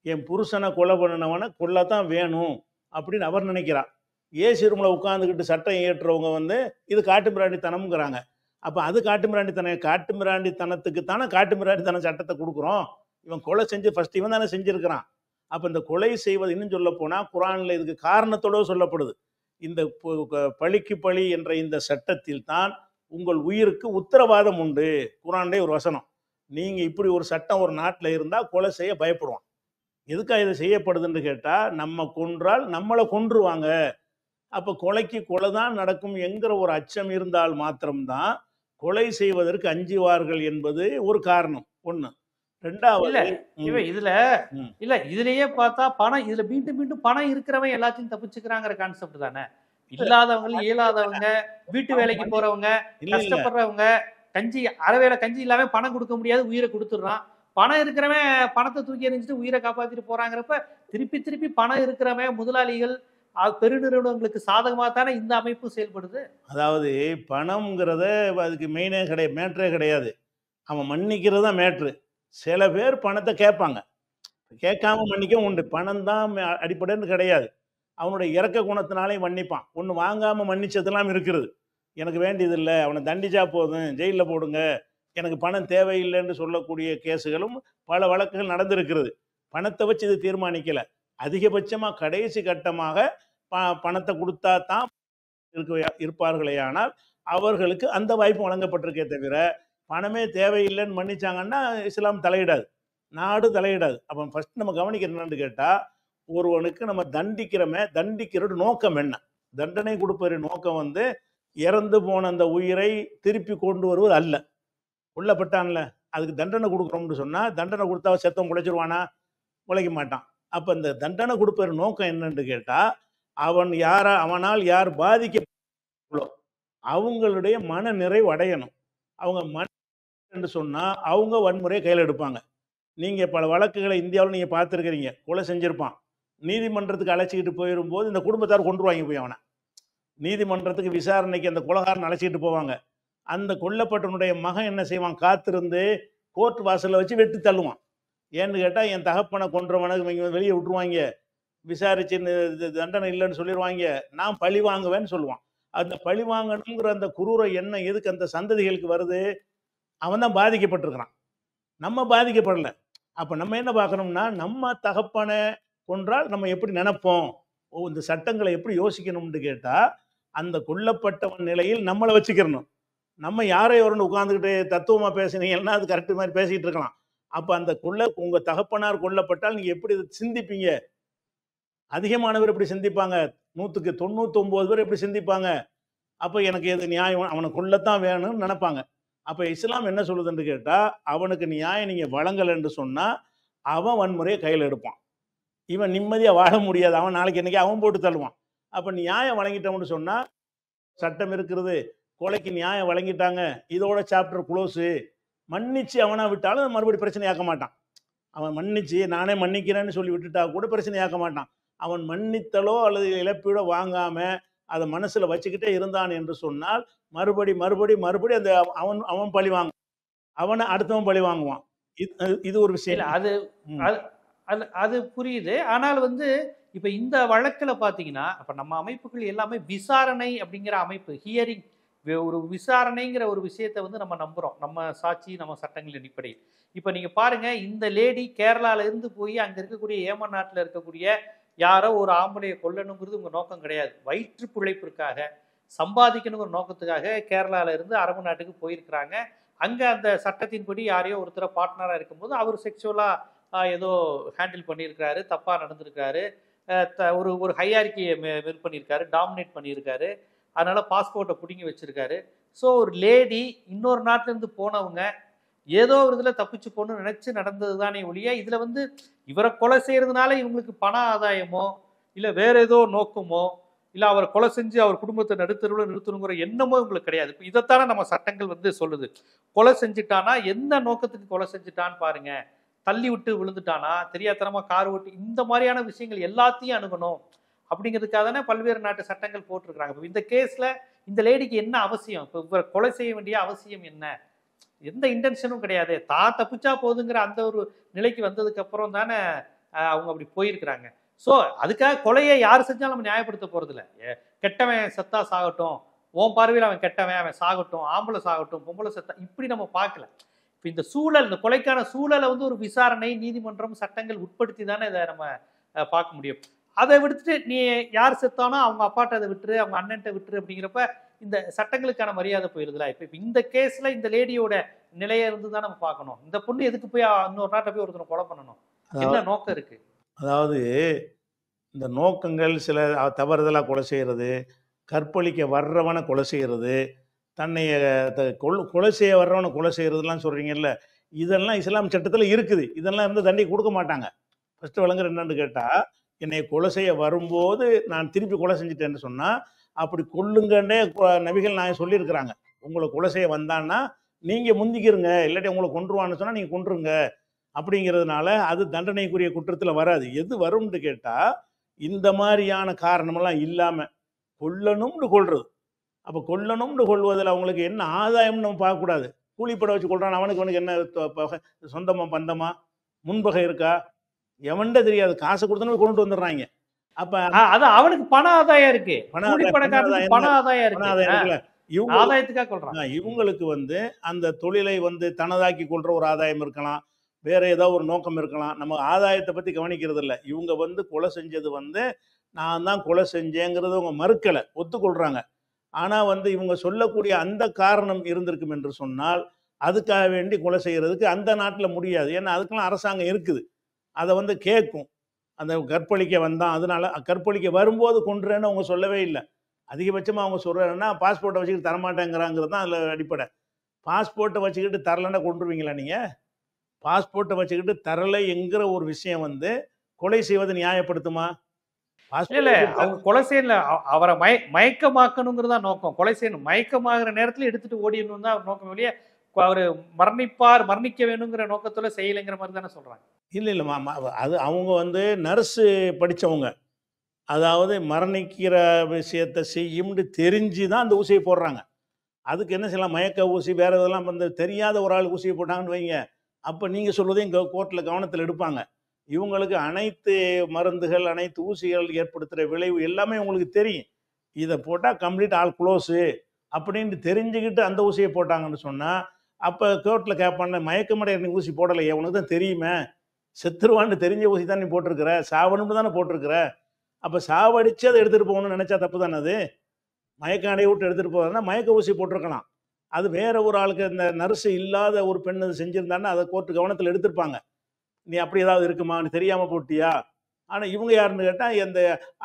என் புருஷனை கொலை பண்ணினவனை கொல்லத்தான் வேணும் அப்படின்னு அவர் நினைக்கிறான். ஏசி ரூமில் உட்காந்துக்கிட்டு சட்டம் ஏற்றுறவங்க இது காட்டுமிராண்டித்தனம்ங்கிறாங்க. அப்போ அது காட்டுமிராண்டித்தனத்துக்கு தானே காட்டுமிராண்டித்தனம் சட்டத்தை கொடுக்குறோம். இவன் கொலை செஞ்சு ஃபர்ஸ்ட் இவன் தானே செஞ்சிருக்கிறான். அப்போ இந்த கொலை செய்வது இன்னும் சொல்ல போனால் குரானில் இதுக்கு காரணத்தோடு சொல்லப்படுது. இந்த பழிக்கு பழி என்ற இந்த சட்டத்தில் தான் உங்கள் உயிருக்கு உத்தரவாதம் உண்டு. குரான்லே ஒரு வசனம். நீங்கள் இப்படி ஒரு சட்டம் ஒரு நாட்டில் இருந்தால் கொலை செய்ய பயப்படுவான். எதுக்காக இது செய்யப்படுதுன்னு கேட்டால், நம்ம கொன்றால் நம்மளை கொன்றுவாங்க, அப்போ கொலைக்கு கொலை தான் நடக்கும் என்கிற ஒரு அச்சம் இருந்தால் மாத்திரம்தான் கொலை செய்வதற்கு அஞ்சுவார்கள் என்பது ஒரு காரணம். ஒன்று. ரெண்டாவது இதுலயே பார்த்தா பணம், இதுல மீண்டும் மீண்டும் பணம் இருக்கிறவன் எல்லாத்தையும் தப்பிச்சுக்கிறாங்கிற கான்செப்ட் தானே. இல்லாதவங்க, இயலாதவங்க, வீட்டு வேலைக்கு போறவங்க, கஷ்டப்படுறவங்க, அறவேளை கஞ்சி இல்லாம பணம் கொடுக்க முடியாது, உயிரை கொடுத்துடுறான். பணம் இருக்கிறவன் பணத்தை தூக்கி எறிஞ்சிட்டு உயிரை காப்பாத்திட்டு போறாங்கிறப்ப திருப்பி திருப்பி பணம் இருக்கிறவன், முதலாளிகள், பெருநிறுவனங்களுக்கு சாதகமாக தானே இந்த அமைப்பு செயல்படுது. அதாவது பணம்ங்கிறத அதுக்கு மெயினே கிடையாது, மேட்ரே கிடையாது. அவன் மன்னிக்கிறது தான் மேட்ரு. சில பேர் பணத்தை கேட்பாங்க, கேட்காம மன்னிக்கவும் உண்டு. பணம் தான் அடிப்படைன்னு கிடையாது. அவனுடைய இறக்க குணத்தினாலே மன்னிப்பான். ஒன்று வாங்காமல் மன்னிச்சதெல்லாம் இருக்கிறது. எனக்கு வேண்டியதில்லை, அவனை தண்டிச்சா போதும், ஜெயிலில் போடுங்க, எனக்கு பணம் தேவையில்லைன்னு சொல்லக்கூடிய கேஸுகளும் பல வழக்குகள் நடந்திருக்கிறது. பணத்தை வச்சு இது தீர்மானிக்கலை. அதிகபட்சமாக கடைசி கட்டமாக பணத்தை கொடுத்தா தான் இருப்பார்களே, ஆனால் அவர்களுக்கு அந்த வாய்ப்பு வழங்கப்பட்டிருக்கே தவிர பணமே தேவையில்லைன்னு மன்னிச்சாங்கன்னா இஸ்லாம் தலையிடாது, நாடு தலையிடாது. அப்போ ஃபர்ஸ்ட் நம்ம கவனிக்கிற என்னன்னு கேட்டால், ஒருவனுக்கு நம்ம தண்டிக்கிறது நோக்கம் என்ன? தண்டனை கொடுப்பது நோக்கம் இறந்து போன அந்த உயிரை திருப்பி கொண்டு வருவது அல்ல. கொல்லப்பட்டான்ல, அதுக்கு தண்டனை கொடுக்குறோம்னு சொன்னால், தண்டனை கொடுத்தா செத்தம் குலைச்சிருவானா? உழைக்க மாட்டான். அப்போ இந்த தண்டனை கொடுப்பது நோக்கம் என்னன்னு கேட்டால், அவனால் யார் பாதிக்க அவங்களுடைய மன நிறைவு அடையணும். அவங்க மன என்று சொன்னால் அவங்க வன்முறையை கையில் எடுப்பாங்க. நீங்கள் பல வழக்குகளை இந்தியாவில் நீங்கள் பார்த்துருக்கிறீங்க. கொலை செஞ்சுருப்பான், நீதிமன்றத்துக்கு அழைச்சிக்கிட்டு போயிடும்போது இந்த குடும்பத்தார் கொண்டுருவாங்க போய் அவனை. நீதிமன்றத்துக்கு விசாரணைக்கு அந்த கொலைகாரன் அழைச்சிக்கிட்டு போவாங்க. அந்த கொல்லப்பட்டவனுடைய மகன் என்ன செய்வான்? காத்திருந்து கோர்ட் வாசலில் வச்சு வெட்டி தள்ளுவான். ஏன்னு கேட்டால், என் தகப்பனை கொன்றவனுக்கு இவங்க வெளியே விட்டுருவாங்க, விசாரிச்சு தண்டனை இல்லைன்னு சொல்லிடுவாங்க, நான் பழி வாங்குவேன்னு சொல்லுவான். அந்த பழி வாங்கணுங்கிற அந்த குரூர எண்ணம் எதுக்கு அந்த சந்ததிகளுக்கு வருது? அவன் தான் பாதிக்கப்பட்டிருக்கிறான், நம்ம பாதிக்கப்படலை. அப்போ நம்ம என்ன பார்க்கணும்னா, நம்ம தகப்பனை கொன்றால் நம்ம எப்படி நினைப்போம், இந்த சட்டங்களை எப்படி யோசிக்கணும்னு கேட்டால், அந்த கொல்லப்பட்டவன் நிலையில் நம்மளை வச்சுக்கிறணும். நம்ம யாரை வரணும் உட்காந்துக்கிட்டு தத்துவமாக பேசுனீங்கன்னா அது கரெக்டு மாதிரி பேசிக்கிட்டு இருக்கலாம். அப்போ அந்த உங்கள் தகப்பனார் கொல்லப்பட்டால் நீங்கள் எப்படி சிந்திப்பீங்க? அதிகமானவர் எப்படி சிந்திப்பாங்க? 100க்கு 99 பேர் எப்படி சிந்திப்பாங்க? அப்ப எனக்கு எது நியாயம்? அவன கொல்லத்தான் வேணும்னு நெனைப்பாங்க. அப்ப இஸ்லாம் என்ன சொல்லுதுன்னு கேட்டா, அவனுக்கு நியாயம் நீங்க வழங்கலன்னு சொன்னா, அவன் வன்முறைய கையில எடுப்பான். இவன் நிம்மதியா வாழ முடியாது. அவன் நாளைக்கு என்னைக்கு அவன் போட்டு தள்ளுவான். அப்ப நியாயம் வழங்கிட்டோம்னு சொன்னா, சட்டம் இருக்கிறது. கொலைக்கு நியாயம் வழங்கிட்டாங்க. இதோட சாப்டர் குளோஸு. மன்னிச்சு அவனா விட்டாலும் மறுபடியும் பிரச்சனையாக்க மாட்டான். அவன் மன்னிச்சு நானே மன்னிக்கிறேன்னு சொல்லி விட்டுட்டா கூட பிரச்சனையாக்க மாட்டான். அவன் மன்னித்தலோ அல்லது இழப்பீடோ வாங்காம அதை மனசுல வச்சுக்கிட்டே இருந்தான் என்று சொன்னால் மறுபடி அந்த அவன் அவன் பழி வாங்க அவனை அடுத்தவன் பழி வாங்குவான். இது ஒரு இல்ல விஷயம். அது ம். அது அது அது புரியுது. ஆனால் வந்து இப்ப இந்த வழக்குல பாத்தீங்கன்னா, அப்ப நம்ம அமைப்புகள் எல்லாமே விசாரணை அப்படிங்கிற அமைப்பு, ஹியரிங், ஒரு விசாரணைங்கிற ஒரு விஷயத்தை வந்து நம்ம நம்புறோம். நம்ம சாட்சி, நம்ம சட்டங்களின் அடிப்படையில். இப்ப நீங்க பாருங்க, இந்த லேடி கேரளால இருந்து போய் அங்க இருக்கக்கூடிய ஏமன் நாட்டுல இருக்கக்கூடிய யாரோ ஒரு ஆம்பளைய கொல்லணுங்கிறது உங்க நோக்கம் கிடையாது. வயிற்று பிழைப்பிற்காக சம்பாதிக்கணுங்கிற நோக்கத்துக்காக கேரளால இருந்து அரபு நாட்டுக்கு போயிருக்கிறாங்க. அங்க அந்த சட்டத்தின்படி யாரையோ ஒருத்தர பார்ட்னரா இருக்கும்போது அவர் செக்ஷுவலா ஏதோ ஹேண்டில் பண்ணியிருக்காரு, தப்பா நடந்திருக்காரு, ஒரு ஒரு ஹையார்கியை மெல் பண்ணியிருக்காரு, டாமினேட் பண்ணியிருக்காரு. அதனால பாஸ்போர்ட்டை பிடுங்கி வச்சிருக்காரு. ஸோ ஒரு லேடி இன்னொரு நாட்டுல இருந்து போனவங்க ஏதோ ஒரு இதுல தப்பிச்சு போகணும்னு நினைச்சு நடந்தது தானே ஒழிய, இதுல வந்து இவரை கொலை செய்யறதுனால இவங்களுக்கு பண ஆதாயமோ இல்ல வேற ஏதோ நோக்கமோ இல்ல அவரை கொலை செஞ்சு அவர் குடும்பத்தை நடுத்தருவில் நிறுத்தணுங்கிற எண்ணமோ இவங்களுக்கு கிடையாது. இப்போ இதைத்தானே நம்ம சட்டங்கள் வந்து சொல்லுது. கொலை செஞ்சுட்டானா எந்த நோக்கத்துக்கு கொலை செஞ்சுட்டான்னு பாருங்க, தள்ளி விட்டு விழுந்துட்டானா, தெரியாதனமா கார் ஓட்டி, இந்த மாதிரியான விஷயங்கள் எல்லாத்தையும் அணுகணும் அப்படிங்கிறதுக்காக தானே பல்வேறு நாட்டு சட்டங்கள் போட்டிருக்கிறாங்க. இப்போ இந்த கேஸ்ல இந்த லேடிக்கு என்ன அவசியம்? இப்போ இவரை கொலை செய்ய வேண்டிய அவசியம் என்ன? எந்த இன்டென்ஷனும் கிடையாது. தான் தப்பிச்சா போதுங்கிற அந்த ஒரு நிலைக்கு வந்ததுக்கு அப்புறம் தானே அவங்க அப்படி போயிருக்கிறாங்க. ஸோ அதுக்காக கொலையை யார் செஞ்சாலும் நம்ம நியாயப்படுத்த போறது இல்லை. கெட்டவன் செத்தா சாகட்டும், உன் பார்வையில் அவன் கெட்டவன், அவன் சாகட்டும், ஆம்பளை சாகட்டும், பொம்பளை செத்தா, இப்படி நம்ம பார்க்கல. இப்போ இந்த சூழல், இந்த கொலைக்கான சூழலை வந்து ஒரு விசாரணை, நீதிமன்றம், சட்டங்கள் உட்படுத்தி தானே இதை நம்ம பார்க்க முடியும். அதை விடுத்துட்டு நீ யார் செத்தானோ அவங்க அப்பாட்ட அதை விட்டுரு, அவங்க அண்ணன்ட்ட விட்டுரு அப்படிங்கிறப்ப இந்த சட்டங்களுக்கான மரியாதை போயிருதுல. இப்போ இந்த கேஸ்ல இந்த லேடியோட நிலையை இருந்து தான் நம்ம பார்க்கணும். இந்த பொண்ணு எதுக்கு போய் இன்னொரு நாட்டை போய் ஒருத்தனை கொலை பண்ணணும்? என்ன நோக்கம் இருக்கு? அதாவது இந்த நோக்கங்கள் சில தவறுதலாக கொலை செய்கிறது, கற்பழிக்க வர்றவனை கொலை செய்கிறது, தன்னை கொலை செய்ய வர்றவனை கொலை செய்கிறதுலாம் சொல்கிறீங்கல்ல, இதெல்லாம் இஸ்லாம் சட்டத்தில் இருக்குது. இதெல்லாம் இருந்து தண்டனை கொடுக்க மாட்டாங்க. ஃபஸ்ட்டு விளங்குற என்னன்னு கேட்டால், என்னை கொலை செய்ய வரும்போது நான் திருப்பி கொலை செஞ்சுட்டேன்னு சொன்னால் அப்படி கொல்லுங்கன்னே நபிகள் நாயகம் சொல்லியிருக்கிறாங்க. உங்களை கொலை செய்ய வந்தான்னா நீங்கள் முந்திக்கிருங்க, இல்லாட்டி உங்களை கொன்றுவான்னு சொன்னால் நீங்கள் கொன்றுங்க அப்படிங்கிறதுனால அது தண்டனைக்குரிய குற்றத்தில் வராது. எது வரும்னு கேட்டால், இந்த மாதிரியான காரணமெல்லாம் இல்லாமல் கொல்லணும்னு கொள்வது. அப்போ கொல்லணும்னு கொள்வதில் அவங்களுக்கு என்ன ஆதாயம்னு நம்ம பார்க்கக்கூடாது. கூலிப்பட வச்சு கொள்றான், அவனுக்கு என்ன சொந்தமா பந்தமா முன்பகை இருக்கா எவன்ட தெரியாது. காசு கொடுத்தனு கொண்டு வந்துடுறாங்க. அப்ப அது அவனுக்கு பண ஆதாயம் இருக்கு, கூலிப்படக்காரனுக்கு பண ஆதாயம் இருக்கு. ஆதாயத்துக்காக கொள்றான். இவங்களுக்கு வந்து அந்த தொழிலை வந்து தனதாக்கி கொள்ற ஒரு ஆதாயம் இருக்கலாம், வேற ஏதாவது ஒரு நோக்கம் இருக்கலாம். நம்ம ஆதாயத்தை பத்தி கவனிக்கிறது இல்லை. இவங்க வந்து கொலை செஞ்சது வந்து நான் தான் கொலை செஞ்சேங்கிறது அவங்க மறுக்கலை, ஒத்துக்கொள்றாங்க. ஆனா வந்து இவங்க சொல்லக்கூடிய அந்த காரணம் இருந்திருக்கும் என்று சொன்னால் அதுக்காக வேண்டி கொலை செய்யறதுக்கு அந்த நாட்டில் முடியாது. ஏன்னா அதுக்கெல்லாம் அரசாங்கம் இருக்குது, அதை வந்து கேட்கும். அந்த கற்பழிக்க வந்தான், அதனால கற்பழிக்க வரும்போது கொன்றுன்னு அவங்க சொல்லவே இல்லை. அதிகபட்சமாக அவங்க சொல்கிறாங்கன்னா பாஸ்போர்ட்டை வச்சுக்கிட்டு தரமாட்டேங்கிறாங்கிறது தான் அதில் அடிப்படை. பாஸ்போர்ட்டை வச்சுக்கிட்டு தரலைன்னா கொண்டுருவீங்களா நீங்கள்? பாஸ்போர்ட்டை வச்சுக்கிட்டு தரலை என்கிற ஒரு விஷயம் வந்து கொலை செய்வதை நியாயப்படுத்துமா? இல்ல அவங்க கொலை செய்யல, அவரை மயக்கமாக்கணுங்கிறதா நோக்கம். கொலை செய்யணும், மயக்கமாகிற நேரத்தில் எடுத்துட்டு ஓடிடணும் தான் அவர் நோக்கம். வெளியே அவரு மரணிக்க வேணுங்கிற நோக்கத்துல செய்யலைங்கிற மாதிரி தானே சொல்றாங்க. இல்லை இல்லை, அது அவங்க வந்து நர்ஸு படித்தவங்க. அதாவது மரணிக்கிற விஷயத்தை செய்யும்னு தெரிஞ்சு தான் அந்த ஊசியை போடுறாங்க. அதுக்கு என்ன செய்யலாம், மயக்க ஊசி வேறு இதெல்லாம் வந்து தெரியாத ஒரு ஆள் ஊசியை போட்டாங்கன்னு வைங்க, அப்போ நீங்கள் சொல்வதையும் கோர்ட்டில் கவனத்தில் எடுப்பாங்க. இவங்களுக்கு அனைத்து மருந்துகள், அனைத்து ஊசிகள் ஏற்படுத்துகிற விளைவு எல்லாமே உங்களுக்கு தெரியும். இதை போட்டால் கம்ப்ளீட் ஆல் க்ளோஸு அப்படின்ட்டு தெரிஞ்சுக்கிட்டு அந்த ஊசியை போட்டாங்கன்னு சொன்னால், அப்போ கோர்ட்டில் கேட்பான மயக்கமடைய நீ ஊசி போடலையே, உனக்கு தான் தெரியுமே, செத்துருவான்னு தெரிஞ்ச ஊசி தான் நீ போட்டிருக்கிற, சாவணும்னு தானே போட்டிருக்கிற. அப்போ சாவடிச்சு அதை எடுத்துகிட்டு போகணும்னு நினச்சா தப்பு தானே அது? மயக்கம் அடைய விட்டு எடுத்துகிட்டு போகிறதுனா மயக்க ஊசி போட்டிருக்கலாம். அது வேற ஒரு ஆளுக்கு, இந்த நர்ஸு இல்லாத ஒரு பெண் அது செஞ்சுருந்தான்னா அதை கோர்ட்டு கவனத்தில் எடுத்திருப்பாங்க. நீ அப்படி ஏதாவது இருக்குமா, நீ தெரியாமல் போட்டியா, ஆனால் இவங்க யாருன்னு கேட்டால் இந்த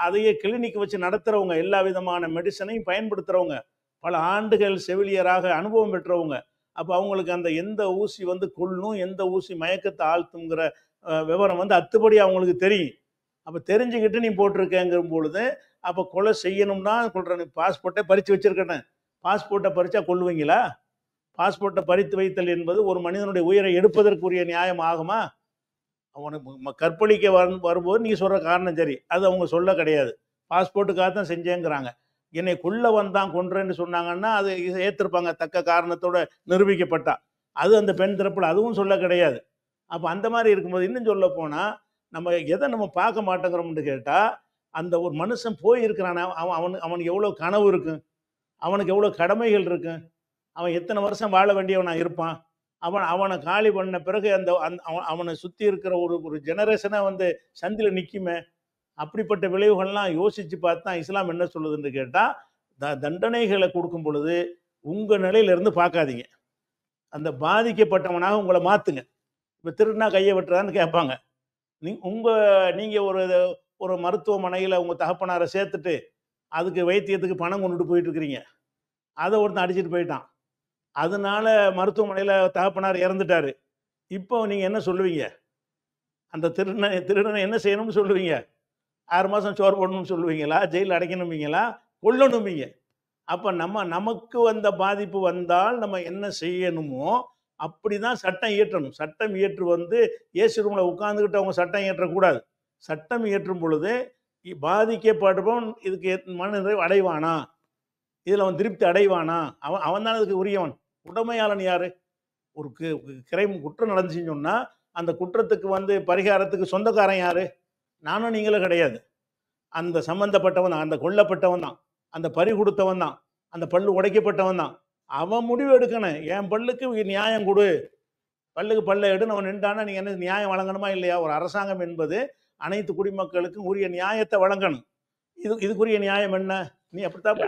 அதையே கிளினிக் வச்சு நடத்துகிறவங்க, எல்லா விதமான மெடிசனையும் பயன்படுத்துகிறவங்க, பல ஆண்டுகள் செவிலியராக அனுபவம் பெற்றவங்க. அப்போ அவங்களுக்கு அந்த எந்த ஊசி வந்து கொல்லும், எந்த ஊசி மயக்கத்தை ஆழ்த்துங்கிற விவரம் வந்து அத்துப்படி அவங்களுக்கு தெரியும். அப்போ தெரிஞ்சுக்கிட்டு நீ போட்டிருக்கேங்கிற பொழுது, அப்போ கொலை செய்யணும்னா கொள்றேன். பாஸ்போர்ட்டை பறித்து வச்சிருக்கேன், பாஸ்போர்ட்டை பறிச்சா கொல்லுவீங்களா? பாஸ்போர்ட்டை பறித்து வைத்தல் என்பது ஒரு மனிதனுடைய உயிரை எடுப்பதற்குரிய நியாயம் ஆகுமா? அவனுக்கு கற்பழிக்க வரும்போது நீங்கள் சொல்கிற காரணம் சரி, அது அவங்க சொல்ல கிடையாது. பாஸ்போர்ட்டுக்காக தான் செஞ்சேங்கிறாங்க. என்னை கொல்ல வந்தான் கொன்றேன்னு சொன்னாங்கன்னா அது ஏற்றிருப்பாங்க, தக்க காரணத்தோட நிரூபிக்கப்பட்டா. அது அந்த பெண் தரப்பில் அதுவும் சொல்ல கிடையாது. அப்போ அந்த மாதிரி இருக்கும்போது இன்னும் சொல்ல போனால் நம்ம எதை நம்ம பார்க்க மாட்டேங்கிறோம்னு கேட்டால், அந்த ஒரு மனுஷன் போயிருக்கிறான அவனுக்கு எவ்வளோ கனவு இருக்கு, அவனுக்கு எவ்வளோ கடமைகள் இருக்கு, அவன் எத்தனை வருஷம் வாழ வேண்டியவனா இருப்பான். அவனை காலி பண்ண பிறகு அந்த அவனை சுற்றி இருக்கிற ஒரு ஜெனரேஷனை வந்து சந்தில் நிற்குமே. அப்படிப்பட்ட விளைவுகள்லாம் யோசித்து பார்த்தா இஸ்லாம் என்ன சொல்லுதுன்னு கேட்டால், தண்டனைகளை கொடுக்கும் பொழுது உங்கள் நிலையிலிருந்து பார்க்காதீங்க, அந்த பாதிக்கப்பட்டவனாக உங்களை மாற்றுங்க. இப்போ திருடினா கையை வெட்டுறான்னு கேட்பாங்க. நீங்கள் ஒரு மருத்துவமனையில் உங்கள் தகப்பனாரை சேர்த்துட்டு அதுக்கு வைத்தியத்துக்கு பணம் கொண்டுட்டு போயிட்டு இருக்கிறீங்க. அதை ஒருத்தன் அடிச்சுட்டு போயிட்டான், அதனால மருத்துவமனையில் தகப்பனார் இறந்துட்டாரு. இப்போ நீங்கள் என்ன சொல்லுவீங்க? அந்த திருடனை என்ன செய்யணும்னு சொல்லுவீங்க? 6 மாதம் சோறு போடணும்னு சொல்லுவீங்களா? ஜெயிலில் அடைக்கணும்பீங்களா? கொல்லணும்பீங்க. அப்போ நமக்கு வந்த பாதிப்பு வந்தால் நம்ம என்ன செய்யணுமோ அப்படி தான் சட்டம் இயற்றணும். சட்டம் இயற்று வந்து ஏசி ரூமில் உட்காந்துக்கிட்டு அவங்க சட்டம் இயற்றக்கூடாது. சட்டம் இயற்றும் பொழுது பாதிக்கப்படுபவன் இதுக்கு மனநிறைவு அடைவானா, இதில் அவன் திருப்தி அடைவானா, அவன் தான் அதுக்கு உரியவன். உடைமையாளன் யாரு? ஒரு குற்றம் நடந்துச்சுன்னு சொன்னால் அந்த குற்றத்துக்கு வந்து பரிகாரத்துக்கு சொந்தக்காரன் யாரு? நானும் நீங்களும் கிடையாது. அந்த சம்பந்தப்பட்டவன் தான், அந்த கொல்லப்பட்டவன் தான், அந்த பறி கொடுத்தவன் தான், அந்த பல்லு உடைக்கப்பட்டவன் தான். அவன் முடிவு எடுக்கணும். என் பல்லுக்கு நியாயம் கொடு, பல்லுக்கு பல்ல எடுன்னு அவன் நின்றானா நீங்க என்ன நியாயம் வழங்கணுமா இல்லையா? ஒரு அரசாங்கம் என்பது அனைத்து குடிமக்களுக்கும் உரிய நியாயத்தை வழங்கணும். இதுக்குரிய நியாயம் என்ன? நீ அப்படித்தான்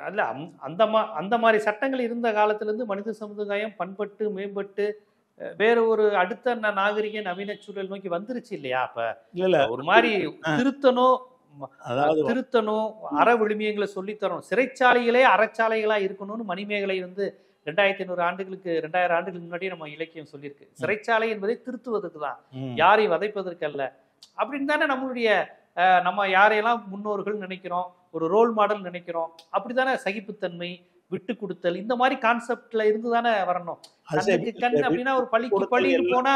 அல்ல. அந்த மாதிரி சட்டங்கள் இருந்த காலத்திலிருந்து மனித சமுதாயம் பண்பட்டு மேம்பட்டு வேற ஒரு அடுத்த நாகரிக நவீன சூழல் நோக்கி வந்துருச்சு இல்லையா? அப்ப இல்ல ஒரு மாதிரி திருத்தணும், அதாவது திருத்தணும், அற விழுமியங்களை சொல்லித்தரணும். சிறைச்சாலைகளே அறச்சாலைகளா இருக்கணும்னு மணிமேகலை வந்து 2500 ஆண்டுகளுக்கு 2000 ஆண்டுகளுக்கு முன்னாடியே நம்ம இலக்கியம் சொல்லியிருக்கு. சிறைச்சாலை என்பதை திருத்துவதற்கு தான், யாரையும் வதைப்பதற்கு அல்ல. அப்படின்னு தானே நம்மளுடைய நம்ம யாரையெல்லாம் முன்னோர்கள் நினைக்கிறோம், ஒரு ரோல் மாடல் நினைக்கிறோம். அப்படித்தானே சகிப்புத்தன்மை, விட்டு கொடுத்தல், இந்த மாதிரி கான்செப்ட்ல இருந்து தானே வரணும். கண் அப்படின்னா ஒரு பள்ளிக்கு போனா